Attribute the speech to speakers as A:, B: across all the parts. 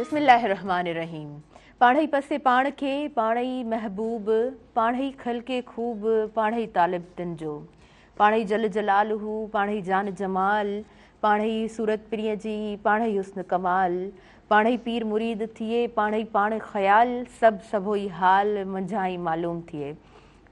A: बिस्मिल्लाहिर्रहमानिर्रहीम। पाढ़ई पसे पाण के पाढ़ई महबूब, पाढ़ई खलके खूब, पाढ़ई तालिब दिन जो, पाढ़ई जल जलालहू, पाढ़ई जान जमाल, पाढ़ई सूरत प्रिय जी, पाढ़ई हुस्न कमाल, पाढ़ई पीर मुरीद थिए, पाढ़ई पाण ख्याल, सब सबोई हाल मंझाई मालूम थिए।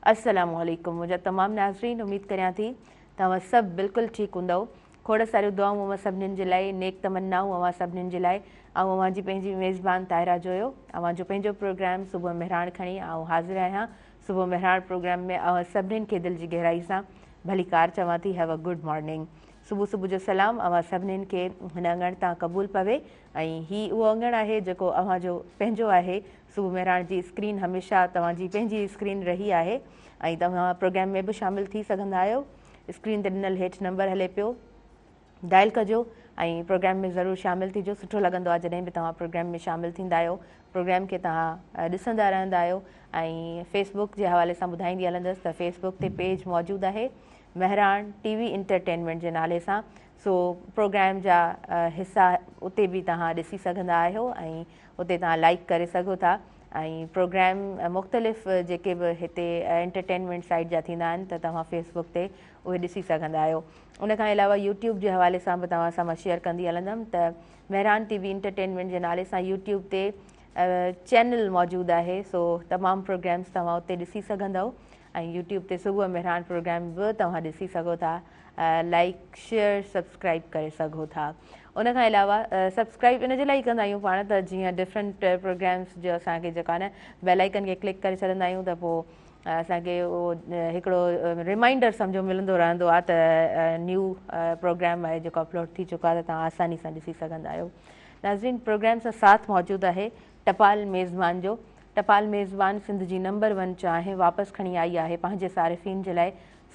A: अस्सलामु अलैकुम मुझा तमाम नाज़रीन, उम्मीद करियां थी तव्हां सब बिल्कुल ठीक हूंदव। खोड़ सारियूं दुआऊं अवां सभिनीनि जे लाइ, नेक तमन्नाऊं अवां सभिनीनि जे लाइ। अवां जी पंहिंजी मेज़बान ताहिरा जोयो, अवां जो पंहिंजो प्रोग्राम सुबुह मेहरान खणी हाज़िर आहियां। सुबुह मेहरान प्रोग्राम में अवां सभिनीनि खे दिलि जी गहराई सां भली कार चवां थी, हैव अ गुड मॉर्निंग। सुबुह सुबुह जो सलाम अवां सभिनीनि खे हिन अङण तां क़बूल पवे। ऐं ही उहो अङण आहे जेको अवां जो पंहिंजो आहे। सुबुह मेहरान जी स्क्रीन हमेशह तव्हांजी पंहिंजी स्क्रीन रही आहे ऐं तव्हां प्रोग्राम में बि शामिलु थी सघंदा आहियो। स्क्रीन ते ॾिनल हेठि नंबर हले पियो, डायल कजो ऐं प्रोग्राम में ज़रूरु शामिलु थिजो। सुठो लॻंदो आहे जॾहिं बि तव्हां प्रोग्राम में शामिलु थींदा आहियो। प्रोग्राम खे तव्हां ॾिसंदा रहंदा आहियो। ऐं फेसबुक जे हवाले सां ॿुधाईंदी हलंदसि त फेसबुक ते पेज मौजूदु आहे मेहरान टीवी इंटरटेनमेंट जे नाले सां। सो प्रोग्राम जा हिसा उते बि तव्हां ॾिसी सघंदा आहियो ऐं उते तव्हां लाइक करे सघो था। ऐं प्रोग्राम मुख़्तलिफ़ जेके बि हिते एंटरटेनमेंट साइट जा थींदा आहिनि त तव्हां फेसबुक ते उहे ॾिसी सघंदा आहियो। उनखां अलावा यूट्यूब जे हवाले सां बि तव्हां सां मां शेयर कंदी हलंदमि त मेहरान टीवी इंटरटेनमेंट जे नाले सां यूट्यूब ते चैनल मौजूदु आहे। सो तमामु प्रोग्राम्स तव्हां उते ॾिसी सघंदव ऐं यूट्यूब ते सुबुह मेहरान प्रोग्राम बि तव्हां ॾिसी सघो था। लाइक शेयर सब्सक्राइब करे सघो था। उनखां अलावा सब्सक्राइब इन जे लाइ कंदा आहियूं पाण त जीअं डिफरेंट प्रोग्राम्स जो असांखे जेको आहे न बेल आइकन खे क्लिक करे छॾींदा आहियूं त पोइ असांखे उहो हिकिड़ो रिमाइंडर सम्झो मिलंदो रहंदो आहे त न्यू प्रोग्राम आहे जेको अपलोड थी चुको आहे त तव्हां आसानी सां ॾिसी सघंदा आहियो। नाज़रीन, प्रोग्राम सां साथ मौजूदु आहे टपाल मेज़बान जो। टपाल मेज़बान सिंध जी नंबर 1 चांहि वापसि खणी आई आहे पंहिंजे सारिफ़ीन जे लाइ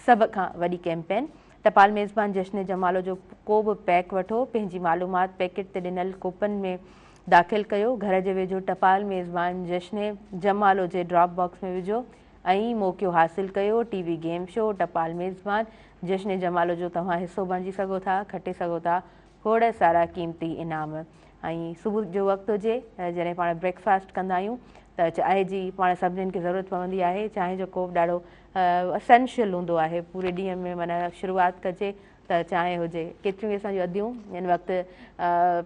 A: सभ खां वॾी कैंपेन। टपाल मेज़बान जश्न जमालो जो को बि पैक वठो, पंहिंजी मालूमात पैकेट ते ॾिनल कूपन में दाख़िल कयो, घर जे वेझो टपाल मेज़बान जश्न जमालो जे ड्रॉप बॉक्स में विझो ऐं मौक़ियो हासिलु कयो। टीवी गेम शो टपाल मेज़बान जश्न जमालो जो तव्हां हिसो बणिजी सघो था, खटे सघो था खोड़ सारा क़ीमती इनाम। ऐं सुबुह जो वक़्तु हुजे जॾहिं पाण ब्रेकफास्ट कंदा आहियूं त चांहि जी पाण सभिनीनि खे ज़रूरत पवंदी आहे। चांहि जो कोप ॾाढो असेंशियल हूंदो आहे पूरे ॾींहं में, माना शुरूआति कजे त चांहि हुजे। केतिरियूं असांजूं अदियूं हिन वक़्तु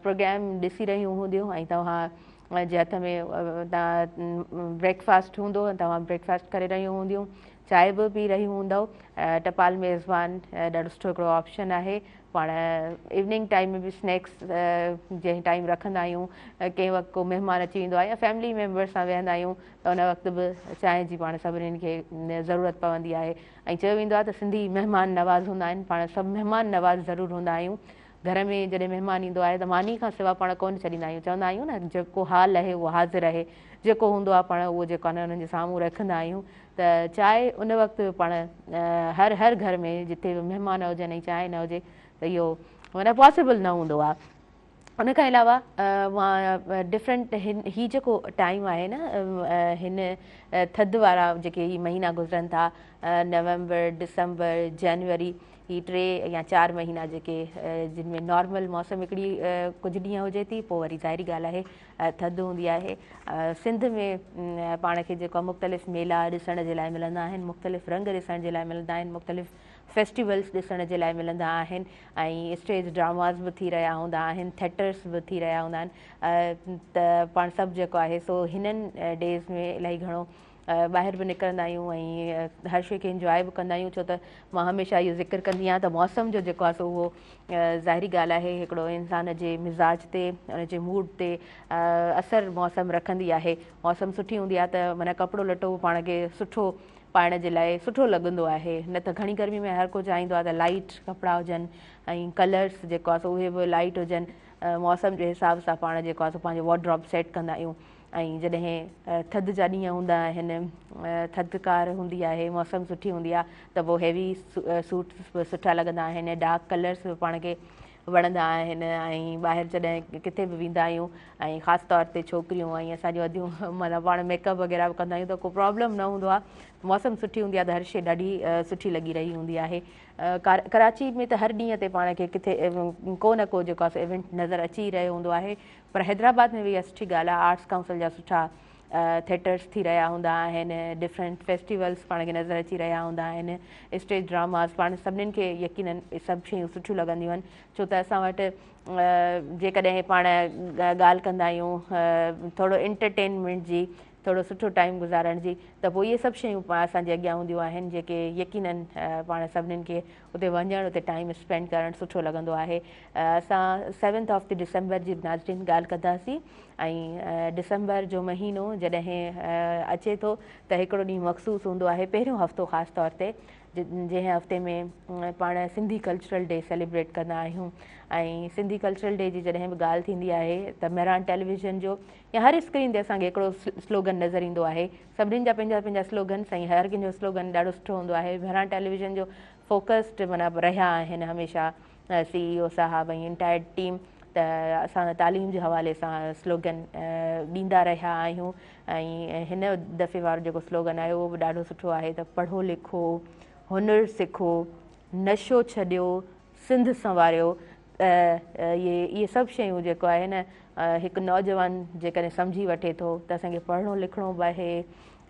A: प्रोग्राम ॾिसी रहियूं हूंदियूं ऐं तव्हां जे हथ में तव्हां ब्रेकफास्ट हूंदो, तव्हां ब्रेकफास्ट करे रहियूं हूंदियूं, चांहि बि पी रहियूं हूंदव। टपाल मेज़बान ॾाढो सुठो हिकिड़ो ऑप्शन आहे। पाण इवनिंग टाइम में बि स्नैक्स जंहिं टाइम रखंदा आहियूं, कंहिं वक़्तु को महिमान अची वेंदो आहे या फैमिली मेम्बर सां वेहंदा आहियूं त उन वक़्तु बि चांहि जी पाण सभिनीनि खे ज़रूरत पवंदी आहे। ऐं चयो वेंदो आहे त सिंधी महिमान नवाज़ हूंदा आहिनि। पाण सभु महिमान नवाज़ ज़रूरु हूंदा आहियूं। घर में जॾहिं महिमान ईंदो आहे त मानी खां सवाइ पाण कोन छॾींदा आहियूं। चवंदा आहियूं न जेको हाल आहे उहो हाज़िर आहे, जेको हूंदो आहे पाण उहो जेको आहे न उन्हनि जे साम्हूं रखंदा आहियूं। त चांहि उन वक़्तु पाण हर घर में जिते बि महिमान हुजनि ऐं चांहि न हुजे त इहो माना पॉसिबल न हूंदो आहे। उनखां अलावा मां डिफरेंट ही जेको टाइम आहे न हिन थधि वारा जेके ही महीना गुज़रनि था, नवंबर दिसंबर जनवरी, ही 3 या 4 महीना जेके जिन में नॉर्मल मौसम हिकिड़ी कुझु ॾींहं हुजे थी, पोइ वरी ज़ाहिरी ॻाल्हि आहे थधि हूंदी आहे। सिंध में पाण खे जेको मुख़्तलिफ़ मेला ॾिसण जे लाइ मिलंदा आहिनि, मुख़्तलिफ़ रंग ॾिसण जे लाइ मिलंदा आहिनि, मुख़्तलिफ़ फेस्टिवल्स ॾिसण जे लाइ मिलंदा आहिनि ऐं स्टेज ड्रामास बि थी रहिया हूंदा आहिनि, थिएटर्स बि थी रहिया हूंदा आहिनि। त पाण सभु जेको आहे सो हिननि डेज़ में इलाही घणो ॿाहिरि बि निकिरंदा आहियूं ऐं हर शइ खे इंजॉय बि कंदा आहियूं। छो त मां हमेशह इहो ज़िक्र कंदी आहियां त मौसम जो जेको आहे सो उहो ज़ाहिरी ॻाल्हि आहे हिकिड़ो इंसान जे मिज़ाज ते, उनजे मूड ते असरु मौसम रखंदी आहे। मौसम सुठी हूंदी आहे त माना कपिड़ो लटो पाण खे सुठो पाइण जे लाइ सुठो लॻंदो आहे। न त घणी गर्मी में हर को चाहींदो आहे त लाइट कपिड़ा हुजनि ऐं कलर्स जेको आहे सो उहे बि लाइट हुजनि। मौसम जे हिसाब सां पाण जेको आहे सो पंहिंजो वॉर्डरोब सेट कंदा आहियूं। ऐं जॾहिं थधि जा ॾींहं हूंदा आहिनि, थधिकार हूंदी आहे, मौसम सुठी हूंदी आहे त पोइ हैवी सूट्स बि सुठा लॻंदा आहिनि, डार्क कलर्स बि पाण खे वणंदा आहिनि ऐं ॿाहिरि जॾहिं किथे बि वेंदा आहियूं ऐं ख़ासि तौर ते छोकिरियूं ऐं असांजूं अदियूं मतिलबु पाण मेकअप वग़ैरह बि कंदा आहियूं त को प्रॉब्लम न हूंदो आहे। मौसम सुठी हूंदी आहे त हर शइ ॾाढी सुठी लॻी रही हूंदी आहे। कराची में त हर ॾींहं ते पाण खे किथे को न को जेको आहे इवेंट नज़र अची रहियो हूंदो आहे। पर हैदराबाद में बि इहा सुठी ॻाल्हि आहे, आर्ट्स काउंसिल जा सुठा थिएटर्स थी रहिया हूंदा आहिनि, डिफरेंट फेस्टिवल्स पाण खे नज़र अची रहिया हूंदा आहिनि, स्टेज ड्रामास पाण सभिनीनि खे यकीनन सभु शयूं सुठियूं लॻंदियूं आहिनि। छो त असां वटि जेकॾहिं पाण ॻाल्हि कंदा आहियूं थोरो एंटरटेनमेंट जी, थोरो सुठो टाइम गुज़ारण जी, त पोइ इहे सभु शयूं असांजे अॻियां हूंदियूं आहिनि जेके यकीनन पाण सभिनीनि खे उते वञणु, उते टाइम स्पेंड करणु सुठो लॻंदो आहे। असां 7th ऑफ डिसंबर जी नाज़रीन ॻाल्हि कंदासीं ऐं डिसंबर जो महीनो जॾहिं अचे थो त हिकिड़ो ॾींहुं मख़सूसु हूंदो आहे, पहिरियों हफ़्तो ख़ासि तौर ते, जंहिं हफ़्ते में पाण सिंधी कल्चरल डे सेलिब्रेट कंदा आहियूं। ऐं सिंधी कल्चरल डे जी जॾहिं बि ॻाल्हि थींदी आहे त मेहरान टेलीविज़न जो या हर स्क्रीन ते असांखे हिकिड़ो स्लोगन नज़र ईंदो आहे। सभिनीनि जा पंहिंजा पंहिंजा स्लोगन्स ऐं हर कंहिंजो स्लोगन ॾाढो सुठो हूंदो आहे। मेहरान टेलीविज़न जो फोकस्ड माना रहिया आहिनि हमेशह CEO साहब ऐं इंटायर टीम, त असां तालीम जे हवाले सां स्लोगन ॾींदा रहिया आहियूं। ऐं हिन दफ़े वारो जेको स्लोगन आहे उहो बि ॾाढो सुठो आहे त पढ़ो लिखो, हुनरु सिखो, नशो छॾियो, सिंध संवारियो। इहे सभु शयूं जेको आहे न हिकु नौजवान जेकॾहिं सम्झी वठे थो त असांखे पढ़णो लिखणो बि आहे,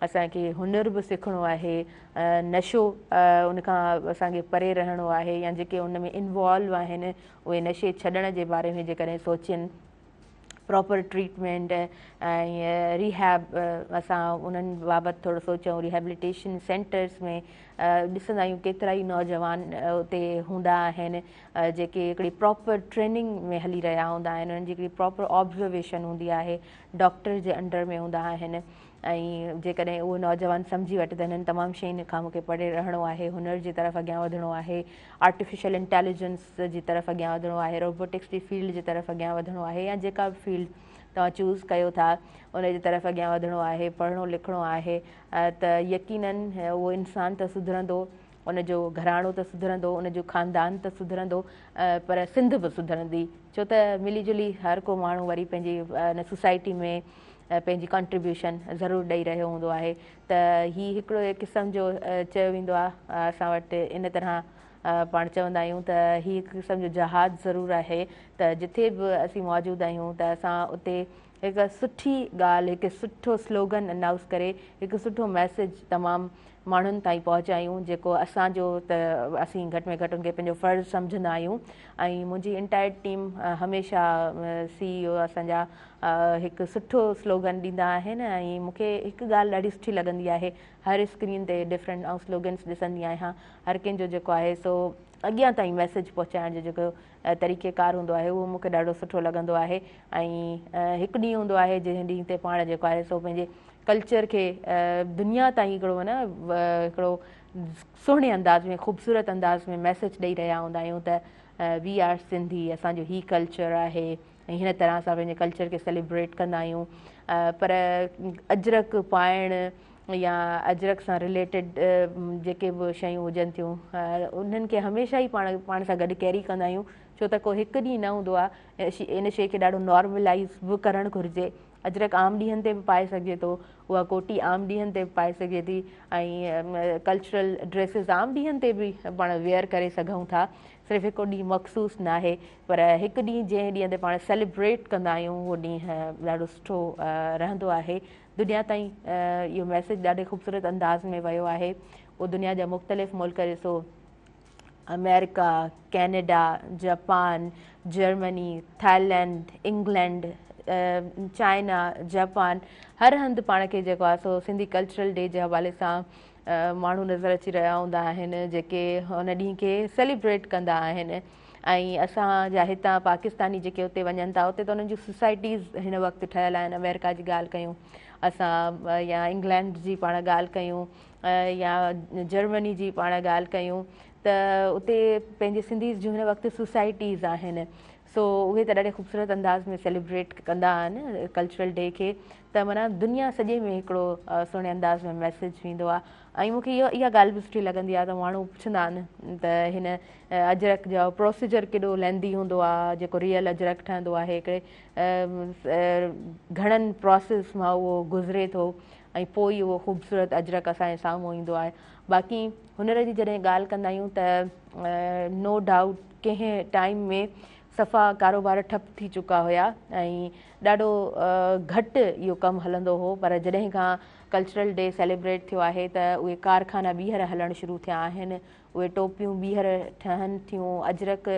A: असांखे हुनर बि सिखणो आहे, नशो उनखां असांखे परे रहणो आहे, या जेके उन में इन्वॉल्व आहिनि उहे नशे छॾण जे बारे में जेकॾहिं सोचनि, प्रॉपर ट्रीटमेंट ऐं रिहैब असां उन्हनि बाबति थोरो सोचूं। रिहेबिलिटेशन सेंटर्स में ॾिसंदा आहियूं केतिरा ई नौजवान उते हूंदा आहिनि जेके हिकिड़ी प्रॉपर ट्रेनिंग में हली रहिया हूंदा आहिनि, उन्हनि जी हिकिड़ी प्रॉपर ऑब्ज़र्वेशन हूंदी आहे, डॉक्टर जे अंडर में हूंदा आहिनि। ऐं जेकॾहिं उहो नौजवान सम्झी वठे त हिननि तमामु शयुनि खां मूंखे परे रहणो आहे, हुनर जी तरफ़ अॻियां वधिणो आहे, आर्टिफिशियल इंटेलिजेंस जी तरफ़ अॻियां वधिणो आहे, रोबोटिक्स जी फील्ड जी तरफ़ अॻियां वधिणो आहे, या जेका बि फील्ड तव्हां चूज़ कयो था उन जी तरफ़ अॻियां वधिणो आहे, पढ़णो लिखणो आहे, त यकीनन उहो इंसानु त सुधरंदो, उनजो घराणो त सुधरंदो, उनजो ख़ानदान त सुधरंदो, पर सिंध बि सुधरंदी। छो त मिली जुली हर को माण्हू वरी पंहिंजी इन सोसाइटी में पंहिंजी कंट्रीब्यूशन ज़रूरु ॾेई रहियो हूंदो आहे। त हीउ हिकिड़ो क़िस्म जो चयो वेंदो आहे, असां वटि इन तरह पाण चवंदा आहियूं त हीउ हिकु क़िस्म जो जहाज़ ज़रूरु आहे त जिथे बि असीं मौजूदु आहियूं त असां उते हिकु सुठी ॻाल्हि, हिकु सुठो स्लोगन अनाउंस करे हिकु सुठो मैसेज तमामु माण्हुनि ताईं पहुचायूं, जेको असांजो त असीं घटि में घटि उनखे पंहिंजो फ़र्ज़ु सम्झंदा आहियूं। ऐं मुंहिंजी इंटायर टीम हमेशह CEO असांजा हिकु सुठो स्लोगन ॾींदा आहिनि। ऐं मूंखे हिकु ॻाल्हि ॾाढी सुठी लॻंदी आहे, हर स्क्रीन ते डिफरेंट स्लोगन्स ॾिसंदी आहियां, हर कंहिंजो जेको आहे सो अॻियां ताईं मैसेज पहुचाइण जो जेको तरीक़ेकार हूंदो आहे उहो मूंखे ॾाढो सुठो लॻंदो आहे। ऐं हिकु ॾींहुं हूंदो आहे जंहिं ॾींहं ते पाण जेको आहे सो पंहिंजे कल्चर खे दुनिया ताईं हिकिड़ो हिकिड़ो सुहिणे अंदाज़ में, ख़ूबसूरत अंदाज़ में मैसेज ॾेई रहिया हूंदा आहियूं त वी आर सिंधी, असांजो हीउ कल्चर आहे ऐं हिन तरह असां पंहिंजे कल्चर खे सेलिब्रेट कंदा आहियूं। पर अजरक पाइणु या अजरक सां रिलेटेड जेके बि शयूं हुजनि थियूं उन्हनि खे हमेशह ई पाण सां गॾु कैरी कंदा आहियूं, छो त को हिकु ॾींहुं न हूंदो आहे, इन शइ खे ॾाढो नॉर्मलाइज़ बि करणु घुरिजे। अजरक आम ॾींहंनि ते बि पाए सघिजे थो, उहा कोटी आम ॾींहंनि ते बि पाए सघिजे थी, ऐं कल्चरल ड्रेसिस आम ॾींहंनि ते बि पाण वेयर करे सघूं था। सिर्फ़ु हिकु ॾींहुं मख़सूसु न आहे, पर हिकु ॾींहुं जंहिं ॾींहं ते पाण सेलिब्रेट कंदा आहियूं उहो ॾींहुं ॾाढो सुठो रहंदो आहे। दुनिया ताईं इहो मैसेज ॾाढे ख़ूबसूरत अंदाज़ में वियो आहे। उहो दुनिया जा मुख़्तलिफ़ मुल्क ॾिसो, America, Canada, Japan, Germany, Thailand, England, China, Japan, हर हंधि पाण खे जेको आहे सो सिंधी कल्चरल डे जे हवाले सां माण्हू नज़र अची रहिया हूंदा आहिनि जेके हुन ॾींहं खे सेलिब्रेट कंदा आहिनि। ऐं असांजा हितां पाकिस्तानी जेके उते वञनि था उते त उन्हनि जूं सोसाइटीज़ हिन वक़्तु ठहियल आहिनि। अमेरिका जी ॻाल्हि कयूं असां या इंग्लैंड जी पाण ॻाल्हि कयूं या जर्मनी जी पाण ॻाल्हि कयूं त उते पंहिंजे सिंधीज़ जूं हिन वक़्तु सोसाइटीज़ आहिनि। सो उहे त ॾाढे ख़ूबसूरत अंदाज़ में सेलिब्रेट कंदा आहिनि कल्चरल डे खे, त माना दुनिया सॼे में हिकिड़ो सुहिणे अंदाज़ में मैसेज वेंदो आहे। ऐं मूंखे इहा ॻाल्हि बि सुठी लॻंदी आहे त माण्हू पुछंदा आहिनि त हिन अजरक जो प्रोसीजर केॾो लेंदी हूंदो आहे, जेको रियल अजरक ठहंदो आहे हिकिड़े घणनि प्रोसेस मां उहो गुज़रे थो ऐं पोइ उहो ख़ूबसूरत अजरक असांजे साम्हूं ईंदो आहे। बाक़ी हुनर जी जॾहिं ॻाल्हि कंदा आहियूं त नो डाउट कंहिं टाइम में सफ़ा कारोबार ठप थी चुका हुया ऐं ॾाढो घटि इहो कमु हलंदो हो, पर जॾहिं खां कल्चरल डे सेलिब्रेट थियो आहे त उहे कारखाना ॿीहर हलणु शुरू थिया आहिनि, उहे टोपियूं ॿीहर ठहनि थियूं, अजरक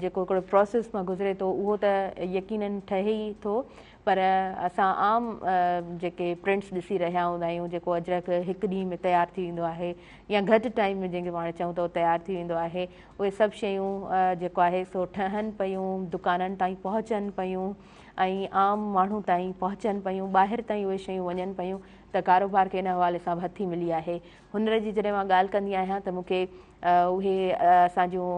A: जेको हिकिड़ो प्रोसेस मां गुज़रे थो उहो त यकीननि ठहे ई थो, पर असां आम जेके प्रिंट्स ॾिसी रहिया हूंदा आहियूं, जेको अजरक हिकु ॾींहं में तयारु थी वेंदो आहे या घटि टाइम में जंहिंखे पाण चऊं था तयारु थी वेंदो आहे, उहे सभु शयूं जेको आहे सो ठहनि पियूं, दुकाननि ताईं पहुचनि पियूं ऐं आम माण्हू ताईं पहुचनि पियूं, ॿाहिरि ताईं उहे शयूं वञनि पियूं, त कारोबार खे इन हवाले सां हथी मिली आहे। हुनर जी जॾहिं मां ॻाल्हि कंदी आहियां त मूंखे उहे असांजूं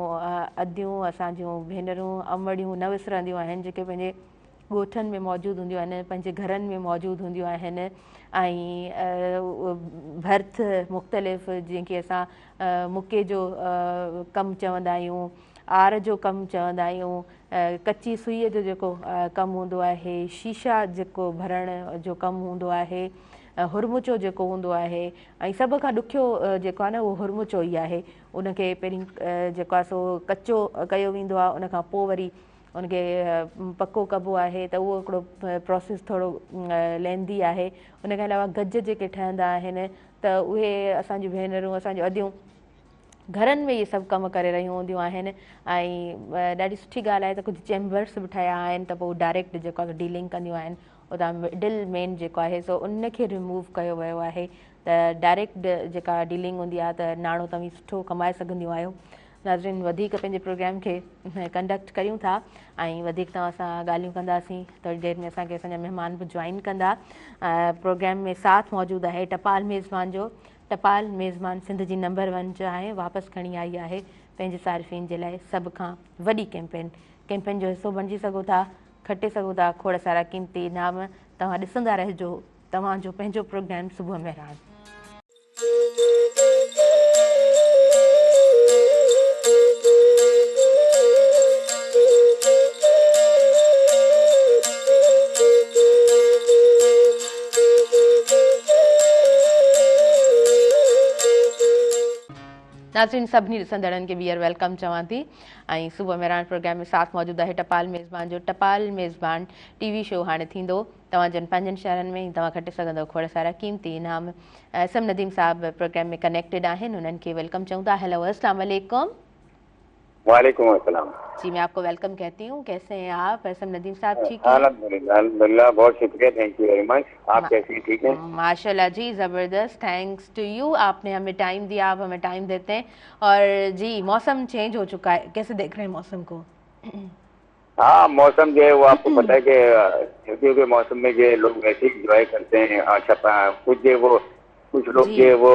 A: अदियूं, असांजूं भेनरूं अमड़ियूं न विसरंदियूं आहिनि, जेके पंहिंजे ॻोठनि में मौजूदु हूंदियूं आहिनि, पंहिंजे घरनि में मौजूदु हूंदियूं आहिनि ऐं भर्थ मुख़्तलिफ़ जंहिंखे असां मुके जो कमु चवंदा आहियूं, आर जो कमु चवंदा आहियूं, कची सुईअ जो जेको कमु हूंदो आहे, शीशा जेको भरण जो कमु हूंदो आहे, हुरमुचो जेको हूंदो आहे ऐं सभ खां ॾुखियो जेको आहे न उहो हुरमुचो ई आहे। उनखे पहिरीं जेको आहे सो कचो कयो वेंदो आहे, उनखां पोइ वरी उनखे पको कबो आहे, त उहो हिकिड़ो प्रोसेस थोरो लेंदी आहे। उनखां अलावा गज जेके ठहंदा आहिनि त उहे असांजूं भेनरूं, असांजूं अदियूं घरनि में इहे सभु कमु करे रहियूं हूंदियूं आहिनि ऐं ॾाढी सुठी ॻाल्हि आहे त कुझु चैम्बर्स बि ठहिया आहिनि, त पोइ डायरेक्ट जेको आहे डीलिंग कंदियूं आहिनि, उतां मिडिल मैन जेको आहे सो उनखे रिमूव कयो वियो आहे, त डायरेक्ट जेका डीलिंग हूंदी आहे त नाणो तव्हां सुठो कमाए सघंदियूं आहियो। नाज़रीन, वधीक पंहिंजे प्रोग्राम खे कंडक्ट कयूं था ऐं वधीक तव्हां सां ॻाल्हियूं कंदासीं। थोरी देरि में असांखे असांजा महिमान बि जॉइन कंदा। प्रोग्राम में साथ मौजूदु आहे टपाल मेज़बान जो। टपाल मेज़बान सिंध जी नंबर 1 जो आहे, वापसि खणी आई आहे पंहिंजे सारिफ़ीन जे लाइ सभ खां वॾी कैंपेन जो हिसो बणिजी सघो था, खटे सघो था खोड़ सारा क़ीमती इनाम। तव्हां ॾिसंदा रहिजो तव्हांजो पंहिंजो प्रोग्राम सुबुह में रात। नाज़रीन, सभिनी ॾिसंदड़नि खे ॿीहर वेलकम चवां थी ऐं सुबुह में रात प्रोग्राम में साथ मौजूदु आहे टपाल मेज़बान जो। टपाल मेज़बान टीवी शो हाणे थींदो तव्हांजनि 5 शहरनि में, तव्हां खटे सघंदव खोड़ सारा क़ीमती इनाम। एसएम नदीम साहब प्रोग्राम में कनेक्टेड आहिनि, उन्हनि खे वेलकम चऊं था। हेलो, अस्सलाम वालेकुम।
B: वालेकुम अस्सलाम।
A: जी, मैं आपको वेलकम कहती हूँ। कैसे हैं आप एसएम नदीम साहब? ठीक है,
B: अल्हम्दुलिल्लाह, बहुत शुक्रिया, थैंक यू वेरी मच। आप कैसी हैं? ठीक है,
A: माशाल्लाह जी, ज़बरदस्त, थैंक्स टू यू, आपने हमें टाइम दिया, आप हमें टाइम देते हैं। और जी, मौसम चेंज हो चुका है, कैसे देख रहे हैं मौसम को?
B: हाँ, मौसम जो है वो आपको पता है कि सर्दियों के मौसम में जो लोग वैसे इंजॉय करते हैं। अच्छा, कुछ जो वो कुछ लोग जो है वो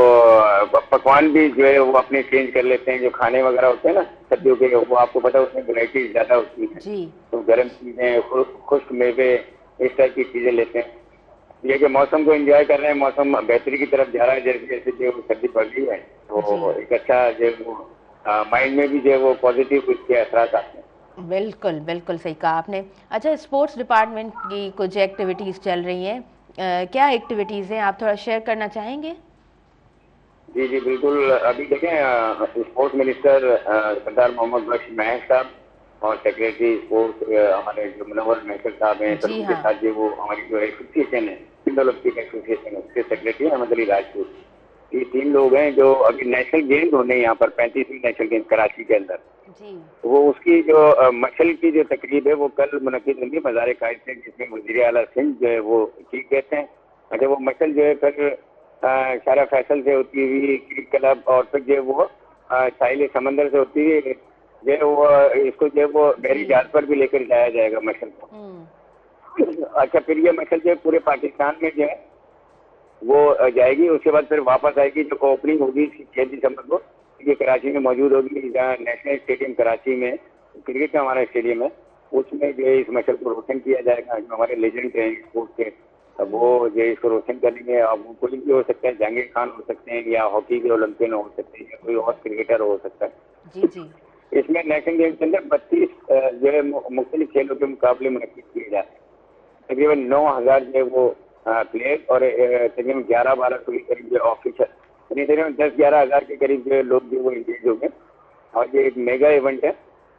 B: पकवान भी जो है वो अपने चेंज कर लेते हैं। जो खाने वगैरह होते हैं ना सर्दियों के, वो आपको पता है उसमें वैरायटी ज्यादा होती है
A: जी,
B: तो गर्म चीजें, खुश्क मेवे, इस टाइप की चीजें लेते हैं। ये कि मौसम को एंजॉय कर रहे हैं, मौसम बेहतरी की तरफ जा रहा है। जैसे जैसे जो सर्दी बढ़ रही है तो एक अच्छा जो वो माइंड में भी जो है वो पॉजिटिव उसके असरात आते हैं।
A: बिल्कुल बिल्कुल सही कहा आपने। अच्छा, स्पोर्ट्स डिपार्टमेंट की कुछ एक्टिविटीज़ चल रही हैं, क्या एक्टिविटीज़ हैं, आप थोड़ा शेयर करना चाहेंगे?
B: जी जी बिल्कुल। अभी देखें, स्पोर्ट्स मिनिस्टर सरदार मोहम्मद बख्श महक साहब और सेक्रेटरी स्पोर्ट्स हमारे जो मुनव्वर महक साहब हैं, सभी के साथ जो वो हमारी जो एसोसिएशन है, हिंद ओलंपिक एसोसिएशन, उसके सेक्रेटरी अहमद अली राजपूत, ये 3 लोग हैं जो अभी नेशनल गेम्स होने यहाँ पर 35वीं नेशनल गेम्स कराची के अंदर, वो उसकी जो मशल की जो तकरीब है वो कल मुनक्किद होंगी मज़ार कायद से, जिसमें वज़ीर आला सिंध जो है वो चीफ गेस्ट हैं। अच्छा, वो मशल जो है फिर शारा फैसल से होती हुई क्रिक क्लब और फिर जो वो साहिल समंदर से होती हुई जो वो इसको जो वो बहरी जहाज पर भी लेकर जाया जाएगा मशल को। अच्छा, फिर ये मशल जो पूरे पाकिस्तान में जो है वो जाएगी, उसके बाद फिर वापस आएगी। जो ओपनिंग होगी 6 दिसंबर को, ये कराची में मौजूद होगी, जहाँ नेशनल स्टेडियम कराची में, क्रिकेट का हमारा स्टेडियम है, उसमें जो है इस मशल को रोशन किया जाएगा। जो हमारे लेजेंड हैं स्पोर्ट्स के, अब वो जो है इसको रोशन करेंगे। अब वो कोई भी हो सकता है, जहांगीर खान हो सकते हैं, या हॉकी के ओलंपियन हो सकते हैं, या कोई और क्रिकेटर हो सकता है।
A: जी जी।
B: इसमें नेशनल गेम्स के अंदर 32 जो है मुख्तलिफ खेलों के मुकाबले मुनक्किद किए जाते हैं। तकरीबन 9,000 जो है वो प्लेयर और तकरीबन 11-12 के करीब जो ऑफिसर, यानी तकरीबन 10-11 हज़ार के करीब जो लोग जो वो इंगेज हो गए। और ये एक मेगा इवेंट है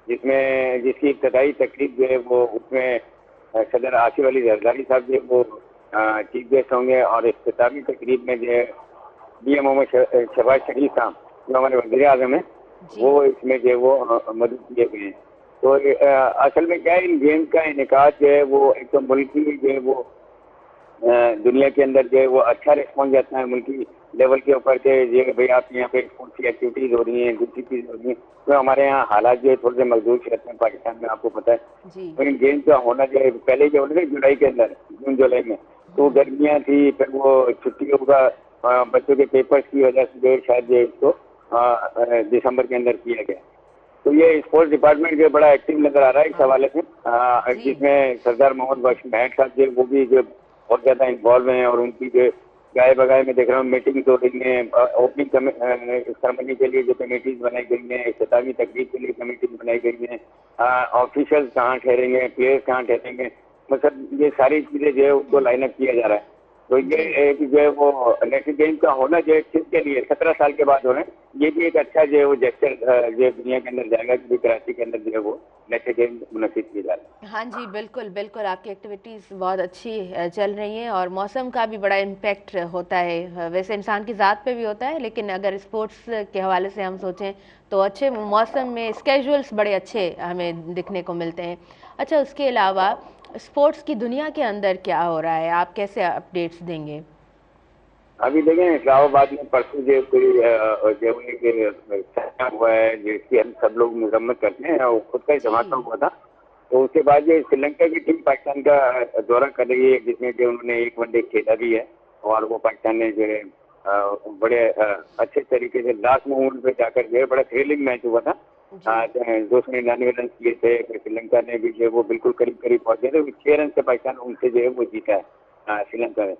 B: जिसकी इब्तदाई तकरीब जो है वो उसमें सदर आसिफ अली जरदारी साहब जो है वो चीफ गेस्ट होंगे। और इख्तितामी तकरीब में जो है DM मोहम्मद शहबाज शरीफ साहब जो हमारे वज़ीर आज़म हैं,
A: जी
B: वो इसमें जो है वो मदद किए गए हैं। तो असल में क्या है, इन गेम का इनेकाद जो है वो एक तो मुल्की जो है वो दुनिया के अंदर जो है वो अच्छा रिस्पॉन्स जाता है मुल्की लेवल के ऊपर के, ये भाई आप यहाँ पे स्पोर्ट्स की एक्टिविटीज़ हो रही हैं, दूसरी चीज़ हो रही हैं। तो हमारे यहाँ हालात जो है थोड़े से मजबूत रहते हैं पाकिस्तान में, आपको पता है।
A: जी
B: तो इन गेम्स का होना जो है पहले जो होना था जुलाई के अंदर, जून जुलाई में, तो गर्मियाँ थी, फिर वो छुट्टियों का बच्चों के पेपर्स की वजह से जो है शायद जो है इसको दिसंबर के अंदर किया गया। तो ये स्पोर्ट्स डिपार्टमेंट जो बड़ा एक्टिव नजर आ रहा है इस हवाले से,
A: जी
B: जिसमें सरदार मोहम्मद बख्श महंत साहब जो वो भी जो बहुत ज्यादा इन्वॉल्व हैं। और उनकी जो गाय बगाए में देख रहा हूँ मीटिंग हो रही है, ओपनिंग सेरेमनी के लिए जो कमेटीज बनाई गई हैं, इख्तितामी तकरीब के लिए कमेटीज बनाई गई हैं, ऑफिशियल्स कहाँ ठहरेंगे, प्लेयर्स कहाँ ठहरेंगे, मतलब ये सारी चीजें जो है उसको लाइन अप किया जा रहा है। तो ये एक जो है वो नेशनल गेम का होना जो है किसके लिए 17 साल के बाद हो रहा है, ये भी एक अच्छा जो है वो जेस्चर जो है दुनिया के अंदर जाएगा कि कराची के अंदर जो है वो नेशनल गेम मुनक्किद किए जा रहे हैं।
A: हाँ जी, बिल्कुल बिल्कुल, आपकी एक्टिविटीज़ बहुत अच्छी चल रही हैं और मौसम का भी बड़ा इम्पैक्ट होता है। वैसे इंसान की ज़ात पे भी होता है, लेकिन अगर स्पोर्ट्स के हवाले से हम सोचें तो अच्छे मौसम में स्केजुअल्स बड़े अच्छे हमें दिखने को मिलते हैं। अच्छा, उसके अलावा स्पोर्ट्स की दुनिया के अंदर क्या हो रहा है, आप कैसे अपडेट्स देंगे?
B: अभी देखें इस्लामाबाद में परसों जो कोई जो एक हुआ है जिसकी हम सब लोग मजम्मत करते हैं, और खुद का ही धमाका
A: जी
B: हुआ था। तो उसके बाद जो श्रीलंका की टीम पाकिस्तान का दौरा कर रही है, जिसमें जो उन्होंने एक वनडे खेला भी है। और वो पाकिस्तान ने जो है बड़े अच्छे तरीके से लास्ट मोमेंट पे जाकर जो है बड़ा थ्रिलिंग मैच हुआ था।
A: जी
B: 299 रन किए थे, फिर श्रीलंका ने भी जो है वो बिल्कुल करीब करीब पहुंचे थे। 6 रन से पाकिस्तान उनसे जो है वो जीता है श्रीलंका ने।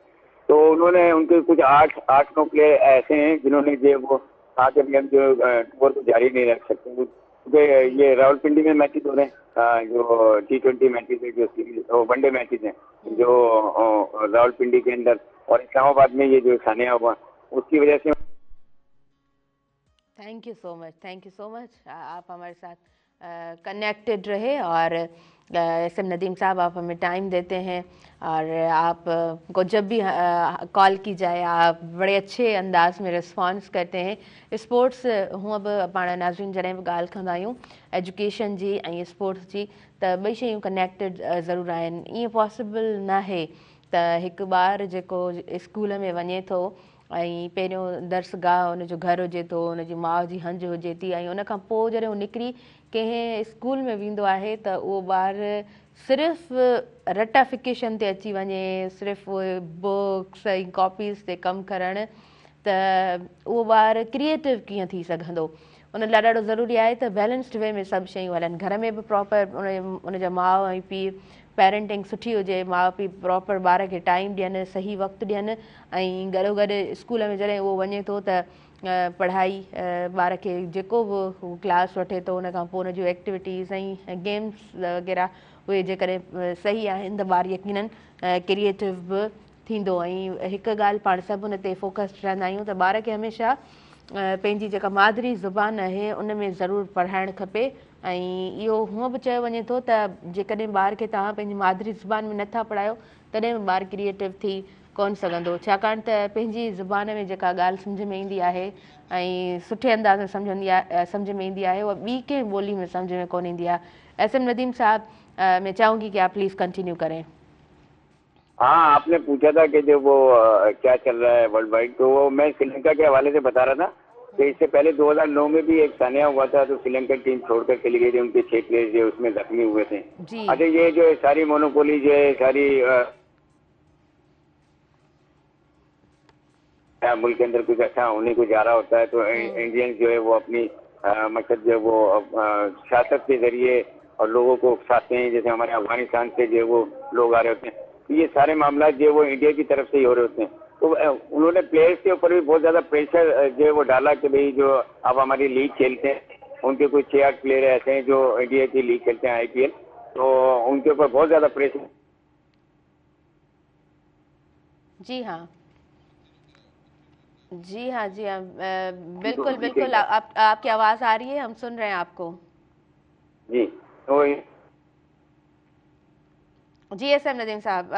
B: तो उन्होंने उनके कुछ 8-9 प्लेयर ऐसे हैं जिन्होंने जो है वो कहा कि हम जो टूर को जारी नहीं रख सकते, क्योंकि ये रावलपिंडी में मैचेज हो रहे हैं, जो T20 मैचेज है, जो सीरीज वनडे मैचेज हैं जो रावलपिंडी के अंदर, और इस्लामाबाद में ये जो सानिया हुआ उसकी वजह से।
A: Thank you so much, thank you so much. आप हमारे साथ कनेक्टेड रहे और SM नदीम साहब, आप हमें टाइम देते हैं और आप को जब भी कॉल की जाए आप बड़े अच्छे अंदाज में रिस्पॉन्स करते हैं। स्पोर्ट्स हूँ अब पाण नाज़रीन जॾहिं बि ॻाल्हि कंदा आहियूं एजुकेशन जी ऐं स्पोर्ट्स जी, त ॿई शयूं कनेक्टेड ज़रूरु आहिनि। ईअं पॉसिबल न आहे त हिकु ॿारु जेको स्कूल में वञे थो ऐं पहिरियों दर्सगाह हुनजो घर हुजे थो, हुनजी माउ जी हंज हुजे थी, ऐं उनखां पोइ जॾहिं हू निकिरी कंहिं स्कूल में वेंदो आहे त उहो ॿारु सिर्फ़ु रटाफिकेशन ते अची वञे, सिर्फ़ु उहे बुक्स ऐं कॉपीज़ ते कमु करणु, त उहो ॿारु क्रिएटिव कीअं थी सघंदो? उन लाइ ॾाढो ज़रूरी आहे त बैलेंस्ड वे में सभु शयूं हलनि। घर में बि प्रॉपर उनजा माउ ऐं पीउ पेरेंटिंग सुठी हुजे, माउ पीउ प्रॉपर ॿार खे टाइम ॾियनि, सही वक़्तु ॾियनि, ऐं गॾो गॾु स्कूल में जॾहिं उहो वञे थो त पढ़ाई ॿार खे जेको बि हू क्लास वठे थो उनखां पोइ उन जूं एक्टिविटीज़ ऐं गेम्स वग़ैरह उहे जेकॾहिं सही आहिनि त ॿारु यकीनन क्रिएटिव बि थींदो। ऐं हिकु ॻाल्हि पाण सभु हुन ते फोकस्ड रहंदा आहियूं त ॿार खे हमेशह पंहिंजी जेका मादिरी ज़ुबान आहे उन में ज़रूरु पढ़ाइणु खपे। ऐं इहो हूअं बि चयो वञे थो त जेकॾहिं ॿार खे तव्हां पंहिंजी मादिरी ज़ुबान में नथा पढ़ायो तॾहिं बि ॿारु क्रिएटिव थी कोन सघंदो, छाकाणि त पंहिंजी ज़ुबान में जेका ॻाल्हि सम्झ में ईंदी आहे ऐं सुठे अंदाज़ में सम्झ में ईंदी आहे उहा ॿी कंहिं ॿोली में सम्झ में कोन ईंदी आहे। SM नदीम साहब, मैं चाहूँगी कि आप प्लीज़ कंटिन्यू करें।
B: हाँ, आपने पूछा था कि जो वो क्या चल रहा है वर्ल्ड वाइड, तो वो मैं श्रीलंका के हवाले से बता रहा था कि इससे पहले 2009 में भी एक सानिया हुआ था, तो श्रीलंका टीम छोड़कर चली गई थी, उनके 6 प्लेयर जो उसमें जख्मी हुए थे।
A: जी
B: अच्छा, ये जो है सारी मोनोपोली जो है सारी मुल्क के अंदर कुछ अच्छा होने को जा रहा होता है, तो इंडियंस जो है वो अपनी मकसद जो है वो सियासत के जरिए और लोगों को उकसाते हैं, जैसे हमारे अफगानिस्तान से जो वो लोग आ रहे होते हैं, तो ये सारे मामला जो वो इंडिया की तरफ से ही हो रहे होते हैं। तो उन्होंने प्लेयर्स के ऊपर भी बहुत ज्यादा प्रेशर जो है वो डाला कि भाई जो आप हमारी लीग खेलते हैं, उनके कुछ 6-8 प्लेयर ऐसे हैं जो इंडिया की लीग खेलते हैं IPL, तो उनके ऊपर बहुत ज्यादा प्रेशर।
A: जी हाँ, जी हाँ, जी हाँ, बिल्कुल बिल्कुल, आपकी आवाज़ आ रही है, हम सुन रहे हैं आपको।
B: जी, तो
A: जी SM नदीम साहब,